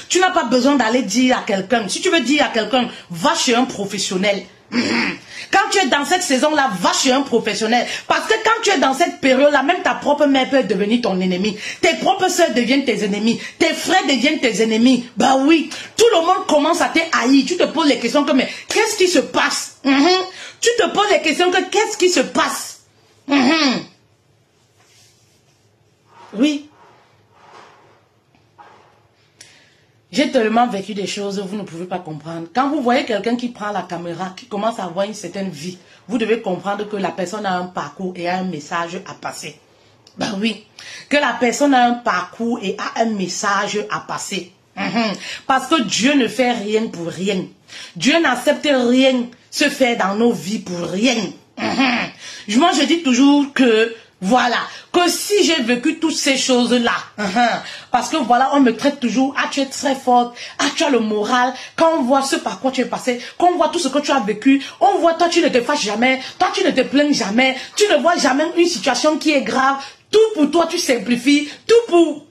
Tu n'as pas besoin d'aller dire à quelqu'un. Si tu veux dire à quelqu'un, va chez un professionnel. Quand tu es dans cette saison-là, va chez un professionnel. Parce que quand tu es dans cette période-là, même ta propre mère peut devenir ton ennemi. Tes propres soeurs deviennent tes ennemis. Tes frères deviennent tes ennemis. Bah oui, tout le monde commence à te haïr. Tu te poses les questions comme, mais qu'est-ce qui se passe? Tu te poses les questions que, qu'est-ce qui se passe? Oui. J'ai tellement vécu des choses, vous ne pouvez pas comprendre. Quand vous voyez quelqu'un qui prend la caméra, qui commence à avoir une certaine vie, vous devez comprendre que la personne a un parcours et a un message à passer. Ben oui, que la personne a un parcours et a un message à passer. Parce que Dieu ne fait rien pour rien. Dieu n'accepte rien se faire dans nos vies pour rien. Moi, je dis toujours que voilà, que si j'ai vécu toutes ces choses-là, parce que voilà, on me traite toujours, ah tu es très forte, ah tu as le moral, quand on voit ce par quoi tu es passé, quand on voit tout ce que tu as vécu, on voit toi tu ne te fâches jamais, toi tu ne te plains jamais, tu ne vois jamais une situation qui est grave, tout pour toi tu simplifies, tout pour...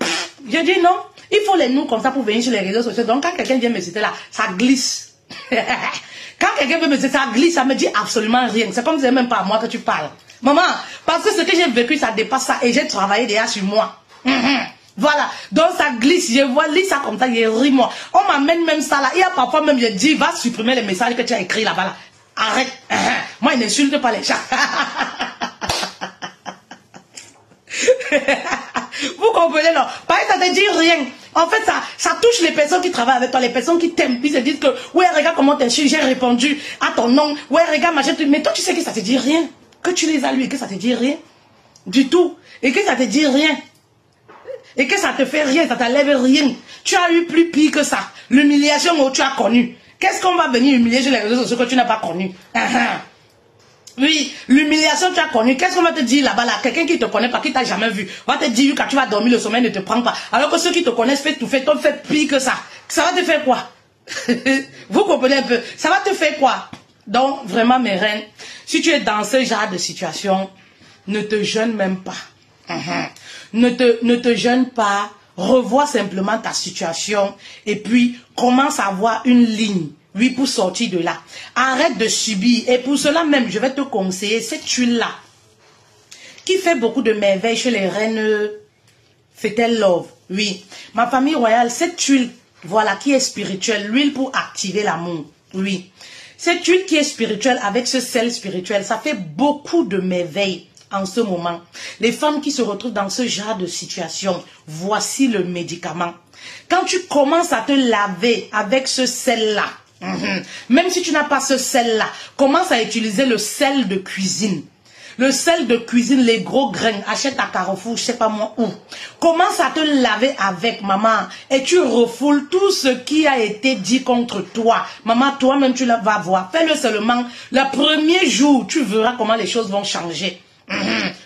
Je dis non, il faut les noms comme ça pour venir sur les réseaux sociaux, donc quand quelqu'un vient me citer là, ça glisse. Quand quelqu'un veut me dire ça glisse, ça me dit absolument rien, c'est comme si c'est même pas à moi que tu parles. Maman, parce que ce que j'ai vécu, ça dépasse ça et j'ai travaillé déjà sur moi. Voilà, donc ça glisse, je vois, lis ça comme ça, je ris moi. On m'amène même ça là, il y a parfois même, je dis, va supprimer les messages que tu as écrits là-bas là. Arrête, moi il n'insulte pas les gens. Vous comprenez non? Parce que ça te dit rien. En fait, ça touche les personnes qui travaillent avec toi, les personnes qui t'aiment. Ils se disent que, ouais, regarde comment t'insultes, j'ai répondu à ton nom. Ouais, regarde, machin, mais toi tu sais que ça te dit rien. Que tu les as lu et que ça te dit rien du tout. Et que ça te dit rien. Et que ça te fait rien, ça t'enlève rien. Tu as eu plus pire que ça. L'humiliation que tu as connue. Qu'est-ce qu'on va venir humilier sur les réseaux sociaux que tu n'as pas connu? Oui, l'humiliation que tu as connue. Qu'est-ce qu'on va te dire là-bas là? Quelqu'un qui te connaît pas, qui t'a jamais vu, va te dire quand tu vas dormir, le sommeil ne te prend pas. Alors que ceux qui te connaissent fait tout fait, t'ont fait pire que ça. Ça va te faire quoi? Vous comprenez un peu? Ça va te faire quoi? Donc, vraiment, mes reines, si tu es dans ce genre de situation, ne te gêne même pas. Ne te gêne pas. Revois simplement ta situation et puis commence à avoir une ligne, oui, pour sortir de là. Arrête de subir. Et pour cela même, je vais te conseiller cette huile-là qui fait beaucoup de merveilles chez les reines Fetel Love. Oui, ma famille royale, cette huile, voilà, qui est spirituelle, l'huile pour activer l'amour. Oui. Cette huile qui est spirituelle avec ce sel spirituel, ça fait beaucoup de merveilles en ce moment. Les femmes qui se retrouvent dans ce genre de situation, voici le médicament. Quand tu commences à te laver avec ce sel-là, même si tu n'as pas ce sel-là, commence à utiliser le sel de cuisine. Le sel de cuisine, les gros grains, achète à Carrefour, je sais pas moi où. Commence à te laver avec, maman, et tu refoules tout ce qui a été dit contre toi. Maman, toi-même, tu vas voir. Fais-le seulement. Le premier jour, tu verras comment les choses vont changer.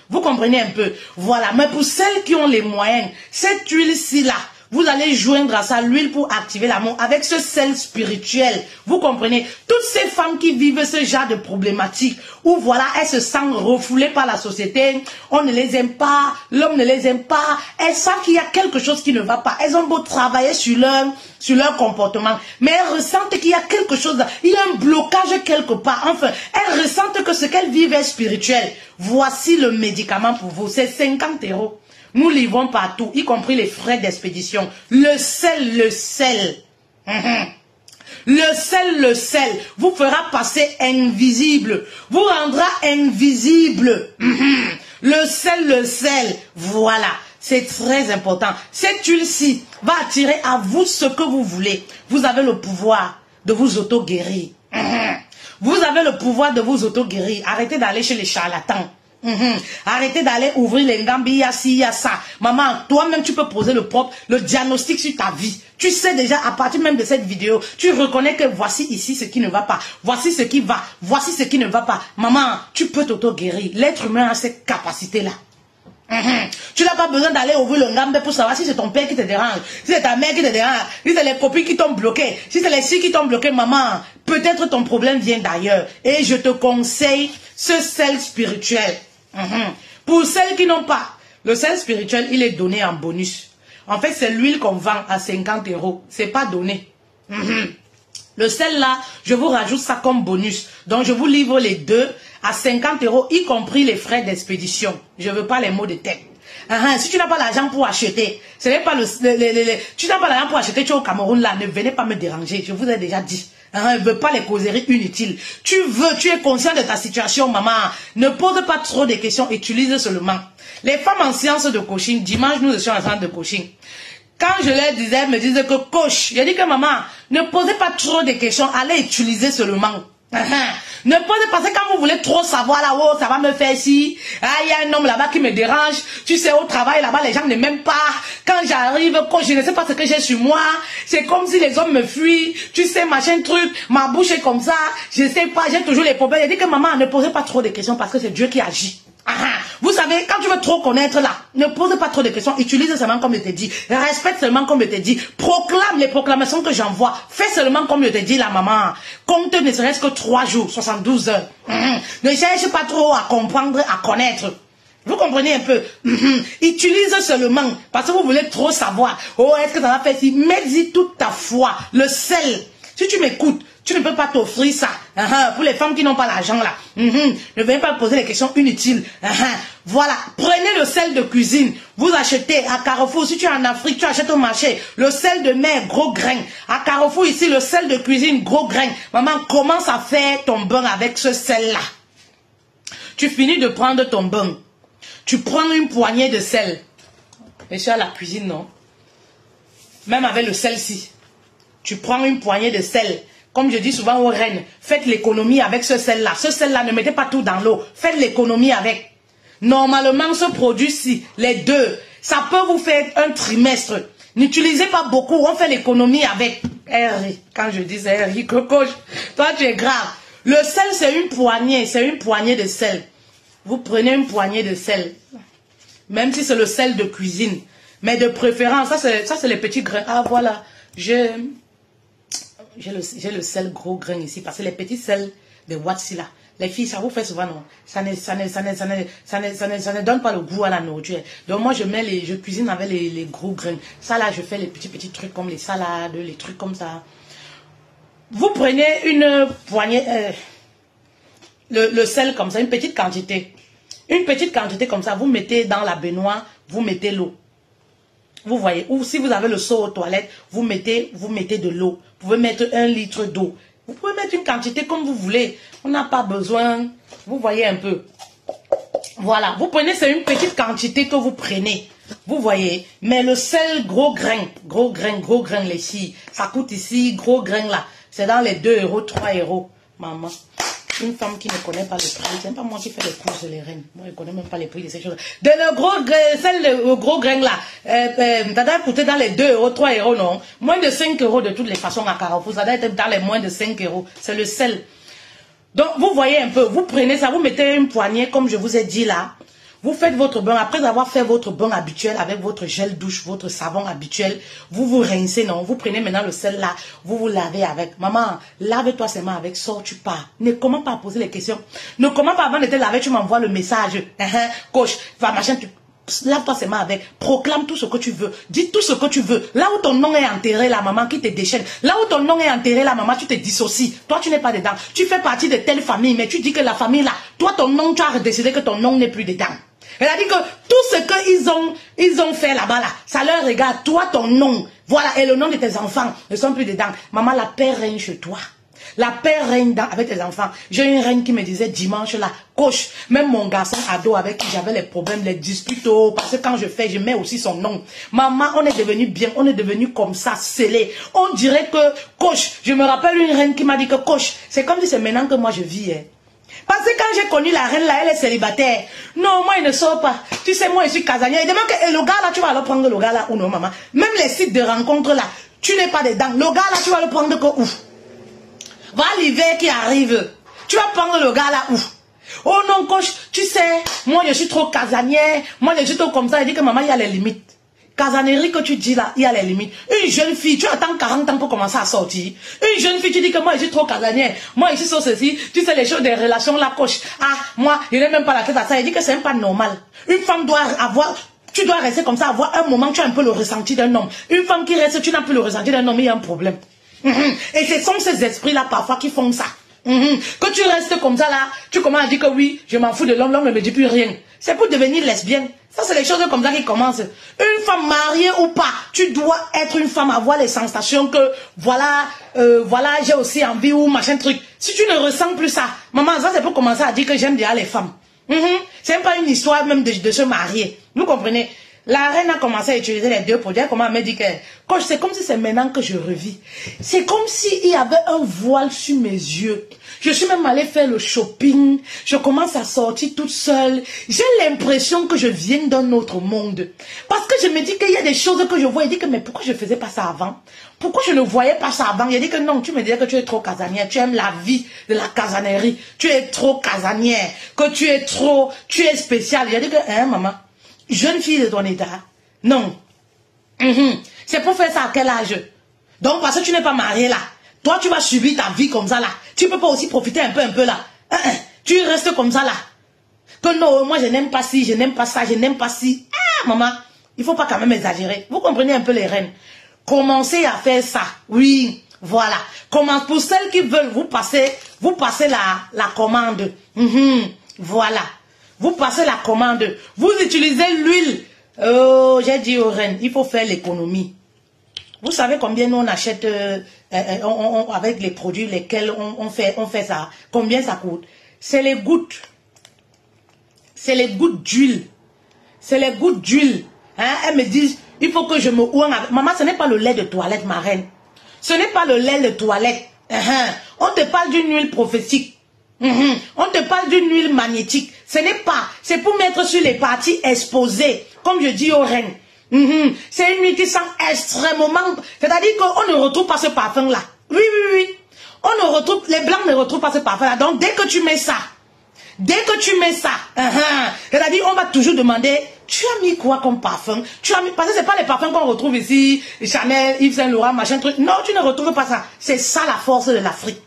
Vous comprenez un peu? Voilà. Mais pour celles qui ont les moyens, cette huile-ci là, vous allez joindre à ça l'huile pour activer l'amour avec ce sel spirituel. Vous comprenez? Toutes ces femmes qui vivent ce genre de problématiques où voilà, elles se sentent refoulées par la société, on ne les aime pas, l'homme ne les aime pas, elles savent qu'il y a quelque chose qui ne va pas. Elles ont beau travailler sur leur comportement, mais elles ressentent qu'il y a quelque chose, il y a un blocage quelque part. Enfin, elles ressentent que ce qu'elles vivent est spirituel. Voici le médicament pour vous, c'est 50 €. Nous livrons partout, y compris les frais d'expédition. Le sel. Le sel vous fera passer invisible, vous rendra invisible. Le sel, voilà, c'est très important. Cette huile-ci va attirer à vous ce que vous voulez. Vous avez le pouvoir de vous auto-guérir. Vous avez le pouvoir de vous auto-guérir. Arrêtez d'aller chez les charlatans. Arrêtez d'aller ouvrir les ngambis, il y a ci, il y a ça. Maman, toi-même, tu peux poser le diagnostic sur ta vie. Tu sais déjà, à partir même de cette vidéo, tu reconnais que voici ici ce qui ne va pas. Voici ce qui va. Voici ce qui ne va pas. Maman, tu peux t'auto-guérir. L'être humain a cette capacité-là. Tu n'as pas besoin d'aller ouvrir le ngambe pour savoir si c'est ton père qui te dérange, si c'est ta mère qui te dérange, si c'est les copines qui t'ont bloqué, si c'est les filles qui t'ont bloqué, maman. Peut-être ton problème vient d'ailleurs. Et je te conseille ce sel spirituel. Pour celles qui n'ont pas, le sel spirituel, il est donné en bonus. En fait, c'est l'huile qu'on vend à 50 €. C'est pas donné. Le sel là, je vous rajoute ça comme bonus. Donc, je vous livre les deux à 50 €, y compris les frais d'expédition. Je veux pas les mots de tête. Si tu n'as pas l'argent pour acheter, ce n'est pas tu n'as pas l'argent pour acheter, tu es au Cameroun là, ne venez pas me déranger. Je vous ai déjà dit. Ne veux pas les causeries inutiles. Tu es conscient de ta situation, maman. Ne pose pas trop de questions, utilise seulement. Les femmes en séance de coaching, dimanche, nous étions en séance de coaching. Quand je leur disais, elles me disaient que coach, j'ai dit que maman, ne posez pas trop de questions, allez utiliser seulement. Ne posez pas, c'est quand vous voulez trop savoir là-haut, ça va me faire ci. Ah, il y a un homme là-bas qui me dérange. Tu sais, au travail là-bas, les gens ne m'aiment pas. Quand j'arrive, quand je ne sais pas ce que j'ai sur moi, c'est comme si les hommes me fuient. Tu sais, machin truc, ma bouche est comme ça. Je sais pas, j'ai toujours les problèmes. J'ai dit que maman, ne posez pas trop de questions parce que c'est Dieu qui agit. Vous savez, quand tu veux trop connaître là, ne pose pas trop de questions, utilise seulement comme je t'ai dit, respecte seulement comme je t'ai dit, proclame les proclamations que j'envoie, fais seulement comme je t'ai dit la maman, compte ne serait-ce que 3 jours, 72 heures. Ne cherche pas trop à comprendre, à connaître. Vous comprenez un peu? Utilise seulement, parce que vous voulez trop savoir. Oh, est-ce que ça va faire si? Mets-y toute ta foi, le sel. Si tu m'écoutes, tu ne peux pas t'offrir ça. Pour les femmes qui n'ont pas l'argent là. Ne venez pas poser des questions inutiles. Voilà. Prenez le sel de cuisine. Vous achetez à Carrefour. Si tu es en Afrique, tu achètes au marché. Le sel de mer, gros grain. À Carrefour ici, le sel de cuisine, gros grain. Maman, commence à faire ton bain avec ce sel là. Tu finis de prendre ton bain. Tu prends une poignée de sel. Et c'est à la cuisine, non? Même avec le sel-ci. Tu prends une poignée de sel. Comme je dis souvent aux reines, faites l'économie avec ce sel-là. Ce sel-là, ne mettez pas tout dans l'eau. Faites l'économie avec. Normalement, ce produit-ci, les deux, ça peut vous faire un trimestre. N'utilisez pas beaucoup, on fait l'économie avec. Quand je dis coach, toi tu es grave. Le sel, c'est une poignée de sel. Vous prenez une poignée de sel. Même si c'est le sel de cuisine. Mais de préférence, ça c'est les petits grains. Ah voilà, j'ai le sel gros grain ici, parce que les petits sels de Watsi là, les filles, ça vous fait souvent non, ça ne donne pas le goût à la nourriture. Donc moi je cuisine avec les gros grains. Ça là, je fais les petits trucs comme les salades, les trucs comme ça. Vous prenez une poignée, le sel comme ça, une petite quantité comme ça, vous mettez dans la baignoire, vous mettez l'eau. Vous voyez, ou si vous avez le seau aux toilettes, vous mettez de l'eau. Vous pouvez mettre 1 litre d'eau. Vous pouvez mettre une quantité comme vous voulez. On n'a pas besoin. Vous voyez un peu. Voilà, vous prenez, c'est une petite quantité que vous prenez. Vous voyez, mais le sel gros grain, les filles, ça coûte ici, gros grain là. C'est dans les 2 €, 3 €. Maman. Une femme qui ne connaît pas le prix, c'est pas moi qui fais les courses de les reines. Moi, je ne connais même pas les prix de ces choses. De le gros grain là, ça doit coûter dans les 2 €, 3 €, non? Moins de 5 € de toutes les façons à Carrefour, ça doit être dans les moins de 5 €. C'est le sel. Donc, vous voyez un peu, vous prenez ça, vous mettez une poignée, comme je vous ai dit là. Vous faites votre bain, après avoir fait votre bain habituel avec votre gel douche, votre savon habituel, vous vous rincez, non? Vous prenez maintenant le sel là, vous vous lavez avec. Maman, lave-toi seulement avec, sors, tu pars. Ne commence pas à poser les questions. Ne commence pas avant de te laver, tu m'envoies le message. Coach, va machin, lave-toi seulement avec. Proclame tout ce que tu veux. Dis tout ce que tu veux. Là où ton nom est enterré, la maman qui te déchaîne. Là où ton nom est enterré, la maman, tu te dissocies. Toi, tu n'es pas dedans. Tu fais partie de telle famille, mais tu dis que la famille là, toi, ton nom, tu as décidé que ton nom n'est plus dedans. Elle a dit que tout ce qu'ils ont fait là-bas, là, ça leur regarde. Toi, ton nom, voilà, et le nom de tes enfants ne sont plus dedans. Maman, la paix règne chez toi. La paix règne avec tes enfants. J'ai une reine qui me disait dimanche là, coach, même mon garçon ado avec qui j'avais les problèmes, les disputes, parce que quand je fais, je mets aussi son nom. Maman, on est devenu bien, on est devenu comme ça, scellé. On dirait que, coach, je me rappelle une reine qui m'a dit que, coach, c'est comme si c'est maintenant que moi je vis. Parce que quand j'ai connu la reine là, elle est célibataire. Non, moi, il ne sort pas. Tu sais, moi, je suis casanière. Il demande que le gars là, tu vas alors prendre le gars là ou non, maman. Même les sites de rencontres là, tu n'es pas dedans. Le gars là, tu vas le prendre que où? Va l'hiver qui arrive. Tu vas prendre le gars là où? Oh non, coach, tu sais, moi, je suis trop casanière. Moi, je suis trop comme ça. Il dit que maman, il y a les limites. Casanerie que tu dis là, il y a les limites. Une jeune fille, tu attends 40 ans pour commencer à sortir. Une jeune fille, tu dis que moi, je suis trop casanière. Moi, je suis sur ceci. Tu sais, les choses des relations, la coche. Ah, moi, je n'ai même pas la tête à ça. Il dit que c'est même pas normal. Une femme doit avoir... Tu dois rester comme ça, avoir un moment, tu as un peu le ressenti d'un homme. Une femme qui reste, tu n'as plus le ressenti d'un homme, il y a un problème. Et ce sont ces esprits-là, parfois, qui font ça. Que tu restes comme ça, là, tu commences à dire que oui, je m'en fous de l'homme, l'homme ne me dit plus rien. C'est pour devenir lesbienne. Ça, c'est les choses comme ça qui commencent. Une femme mariée ou pas, tu dois être une femme, avoir les sensations que, voilà, j'ai aussi envie ou machin truc. Si tu ne ressens plus ça, maman, ça c'est pour commencer à dire que j'aime déjà les femmes. C'est même pas une histoire même de se marier. Vous comprenez? La reine a commencé à utiliser les deux produits. Comment elle m'a dit que, coach, c'est comme si c'est maintenant que je revis. C'est comme s'il y avait un voile sur mes yeux. Je suis même allée faire le shopping. Je commence à sortir toute seule. J'ai l'impression que je viens d'un autre monde. Parce que je me dis qu'il y a des choses que je vois. Il dit que, mais pourquoi je ne faisais pas ça avant? Pourquoi je ne voyais pas ça avant? Il dit que non, tu me disais que tu es trop casanière. Tu aimes la vie de la casanerie. Tu es trop casanière. Que tu es spéciale. Il a dit que, hein, maman? Jeune fille de ton état, non. C'est pour faire ça à quel âge? Donc, parce que tu n'es pas mariée là. Toi, tu vas subir ta vie comme ça là. Tu peux pas aussi profiter un peu là. Tu restes comme ça là. Que non, moi je n'aime pas ci, je n'aime pas ça, je n'aime pas ci. Ah, maman, il faut pas quand même exagérer. Vous comprenez un peu les reines. Commencez à faire ça. Oui, voilà. Pour celles qui veulent, vous passez la commande. Voilà. Vous passez la commande. Vous utilisez l'huile. Oh, j'ai dit aux reines, il faut faire l'économie. Vous savez combien nous on achète avec les produits lesquels on fait ça. Combien ça coûte? C'est les gouttes. C'est les gouttes d'huile. C'est les gouttes d'huile. Hein? Elles me disent, il faut que je me ouange avec. Maman, ce n'est pas le lait de toilette, ma reine. Ce n'est pas le lait de toilette. On te parle d'une huile prophétique. On te parle d'une huile magnétique. Ce n'est pas. C'est pour mettre sur les parties exposées. Comme je dis aux reines. C'est une huile qui sent extrêmement... C'est-à-dire qu'on ne retrouve pas ce parfum-là. Oui. On ne retrouve... Les blancs ne retrouvent pas ce parfum-là. Donc, dès que tu mets ça... C'est-à-dire, on va toujours demander... Tu as mis quoi comme parfum? Parce que ce n'est pas les parfums qu'on retrouve ici. Chanel, Yves Saint Laurent, machin truc. Non, tu ne retrouves pas ça. C'est ça la force de l'Afrique.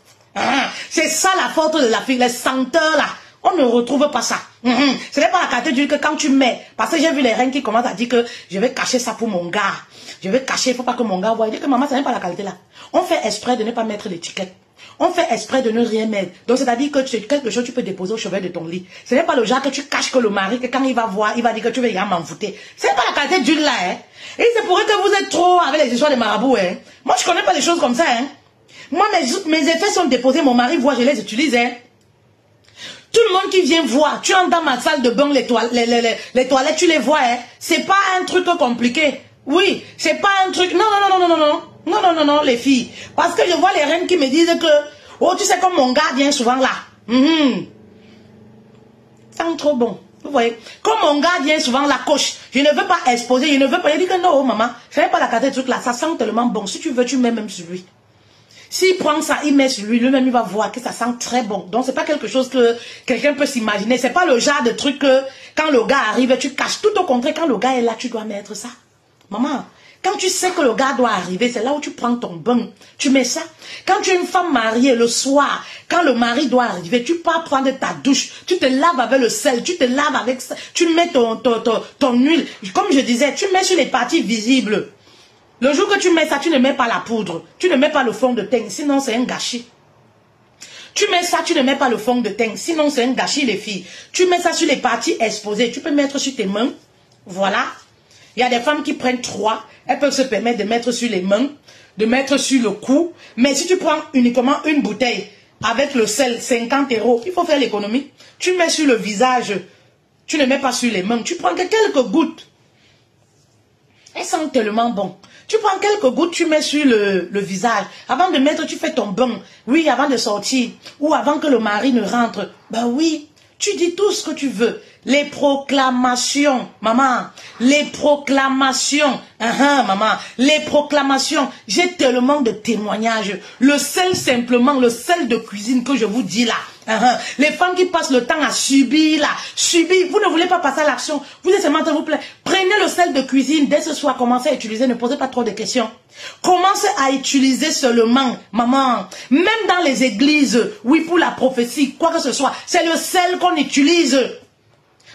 C'est ça la force de l'Afrique. Les senteurs là. On ne retrouve pas ça. Ce n'est pas la qualité d'huile que quand tu mets. Parce que j'ai vu les reines qui commencent à dire que je vais cacher ça pour mon gars. Je vais cacher, il ne faut pas que mon gars voie. Il dit que maman, ce n'est pas la qualité là. On fait exprès de ne pas mettre l'étiquette. On fait exprès de ne rien mettre. Donc c'est-à-dire que c'est quelque chose que tu peux déposer au chevet de ton lit. Ce n'est pas le genre que tu caches que le mari, que quand il va voir, il va dire que tu veux m'en foutre. Ce n'est pas la qualité d'huile là. Et c'est pour que vous êtes trop avec les histoires des marabouts. Moi, je ne connais pas les choses comme ça. Moi, mes effets sont déposés, mon mari voit, je les utilise. Tout le monde qui vient voir, tu entres dans ma salle de bain, les toilettes, tu les vois. C'est pas un truc compliqué. Oui, c'est pas un truc... Non, les filles. Parce que je vois les reines qui me disent que, oh, tu sais comme mon gars vient souvent là. C'est trop bon. Vous voyez, comme mon gars vient souvent la coche, je ne veux pas exposer, je ne veux pas... Il dit que non, maman, ce n'est pas la qualité de truc là, ça sent tellement bon. Si tu veux, tu mets même sur lui. S'il prend ça, il met sur lui, lui-même il va voir que ça sent très bon. Donc c'est pas quelque chose que quelqu'un peut s'imaginer. C'est pas le genre de truc que quand le gars arrive, tu caches. Tout au contraire, quand le gars est là, tu dois mettre ça. Maman, quand tu sais que le gars doit arriver, c'est là où tu prends ton bain. Tu mets ça. Quand tu es une femme mariée, le soir, quand le mari doit arriver, tu pars prendre ta douche. Tu te laves avec le sel, tu te laves avec ça. Tu mets ton huile. Comme je disais, tu mets sur les parties visibles. Le jour que tu mets ça, tu ne mets pas la poudre. Tu ne mets pas le fond de teint, sinon c'est un gâchis. Tu mets ça, tu ne mets pas le fond de teint, sinon c'est un gâchis, les filles. Tu mets ça sur les parties exposées. Tu peux mettre sur tes mains. Voilà. Il y a des femmes qui prennent 3. Elles peuvent se permettre de mettre sur les mains, de mettre sur le cou. Mais si tu prends uniquement une bouteille avec le sel, 50 €, il faut faire l'économie. Tu mets sur le visage. Tu ne mets pas sur les mains. Tu prends que quelques gouttes. Elles sentent tellement bon. Tu prends quelques gouttes, tu mets sur le visage. Avant de mettre, tu fais ton bain. Oui, avant de sortir. Ou avant que le mari ne rentre. Ben oui, tu dis tout ce que tu veux. Les proclamations, maman. Les proclamations. Maman. Les proclamations. J'ai tellement de témoignages. Le sel de cuisine que je vous dis là. Les femmes qui passent le temps à subir là. Subir. Vous ne voulez pas passer à l'action. Vous êtes seulement, s'il vous plaît. Prenez le sel de cuisine. Dès ce soir, commencez à utiliser. Ne posez pas trop de questions. Commencez à utiliser seulement, maman. Même dans les églises. Oui, pour la prophétie. Quoi que ce soit. C'est le sel qu'on utilise.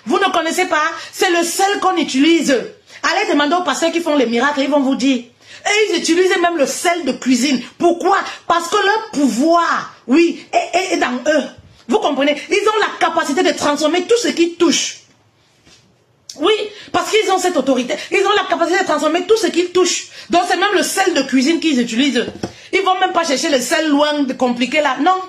Vous ne connaissez pas? C'est le sel qu'on utilise. Allez demander aux pasteurs qui font les miracles. Ils vont vous dire. Et ils utilisent même le sel de cuisine. Pourquoi? Parce que leur pouvoir, oui, est dans eux. Vous comprenez? Ils ont la capacité de transformer tout ce qui touche. Oui, parce qu'ils ont cette autorité. Ils ont la capacité de transformer tout ce qu'ils touchent. Donc c'est même le sel de cuisine qu'ils utilisent. Ils vont même pas chercher le sel loin de compliqué là. Non.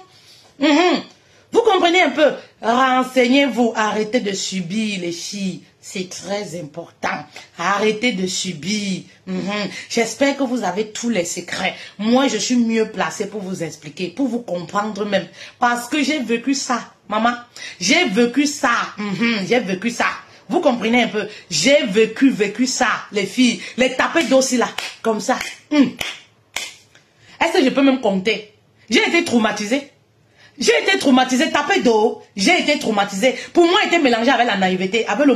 Vous comprenez un peu? Renseignez-vous. Arrêtez de subir les filles. C'est très important. Arrêtez de subir. J'espère que vous avez tous les secrets. Moi, je suis mieux placée pour vous expliquer, pour vous comprendre même. Parce que j'ai vécu ça, maman. J'ai vécu ça. J'ai vécu ça. Vous comprenez un peu? J'ai vécu ça, les filles. Les tapettes d'aussi là, comme ça. Est-ce que je peux même compter? J'ai été traumatisée. J'ai été traumatisée, tapé d'eau, j'ai été traumatisée. Pour moi, était mélangé avec la naïveté, avec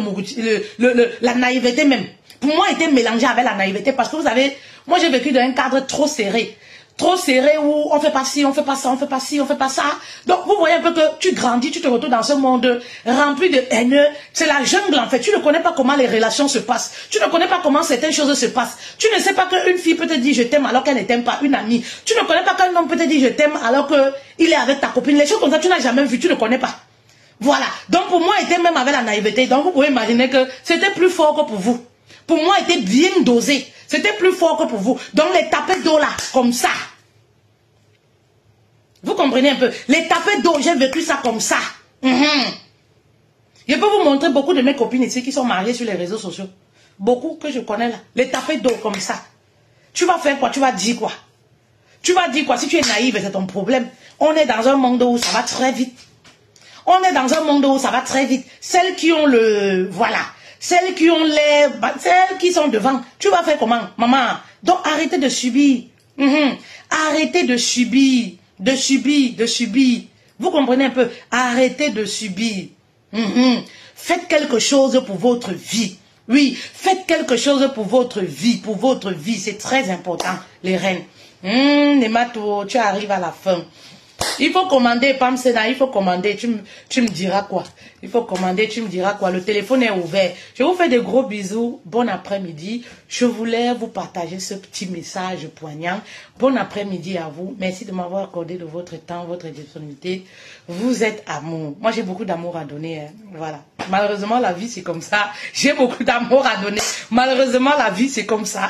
la naïveté même. Pour moi, était mélangé avec la naïveté parce que vous savez, moi j'ai vécu dans un cadre trop serré. Trop serré où on fait pas ci, on fait pas ça, on fait pas ci, on fait pas ça. Donc vous voyez un peu que tu grandis, tu te retrouves dans ce monde rempli de haineux. C'est la jungle en fait. Tu ne connais pas comment les relations se passent. Tu ne connais pas comment certaines choses se passent. Tu ne sais pas qu'une fille peut te dire je t'aime alors qu'elle ne t'aime pas, une amie. Tu ne connais pas qu'un homme peut te dire je t'aime alors qu'il est avec ta copine. Les choses comme ça, tu n'as jamais vu, tu ne connais pas. Voilà. Donc pour moi, était même avec la naïveté. Donc vous pouvez imaginer que c'était plus fort que pour vous. Pour moi, était bien dosé. C'était plus fort que pour vous. Donc les tapettes d'eau là, comme ça. Vous comprenez un peu? Les tapettes d'eau, j'ai vécu ça comme ça. Je peux vous montrer beaucoup de mes copines ici qui sont mariées sur les réseaux sociaux. Beaucoup que je connais là. Les tapettes d'eau comme ça. Tu vas faire quoi? Tu vas dire quoi? Tu vas dire quoi? Si tu es naïve, c'est ton problème. On est dans un monde où ça va très vite. On est dans un monde où ça va très vite. Celles qui ont le... Voilà. Celles qui ont les... Celles qui sont devant. Tu vas faire comment, maman? Donc arrêtez de subir. Arrêtez de subir. De subir. Vous comprenez un peu? Arrêtez de subir. Faites quelque chose pour votre vie. Oui, faites quelque chose pour votre vie. Pour votre vie, c'est très important, les reines. Nemato, tu arrives à la fin. Il faut commander, Pam Sena, il faut commander. Tu me diras quoi? Il faut commander, tu me diras quoi? Le téléphone est ouvert. Je vous fais de gros bisous. Bon après-midi. Je voulais vous partager ce petit message poignant. Bon après-midi à vous. Merci de m'avoir accordé de votre temps, votre disponibilité. Vous êtes amour. Moi, j'ai beaucoup d'amour à donner. Hein. Voilà. Malheureusement, la vie, c'est comme ça. J'ai beaucoup d'amour à donner. Malheureusement, la vie, c'est comme ça.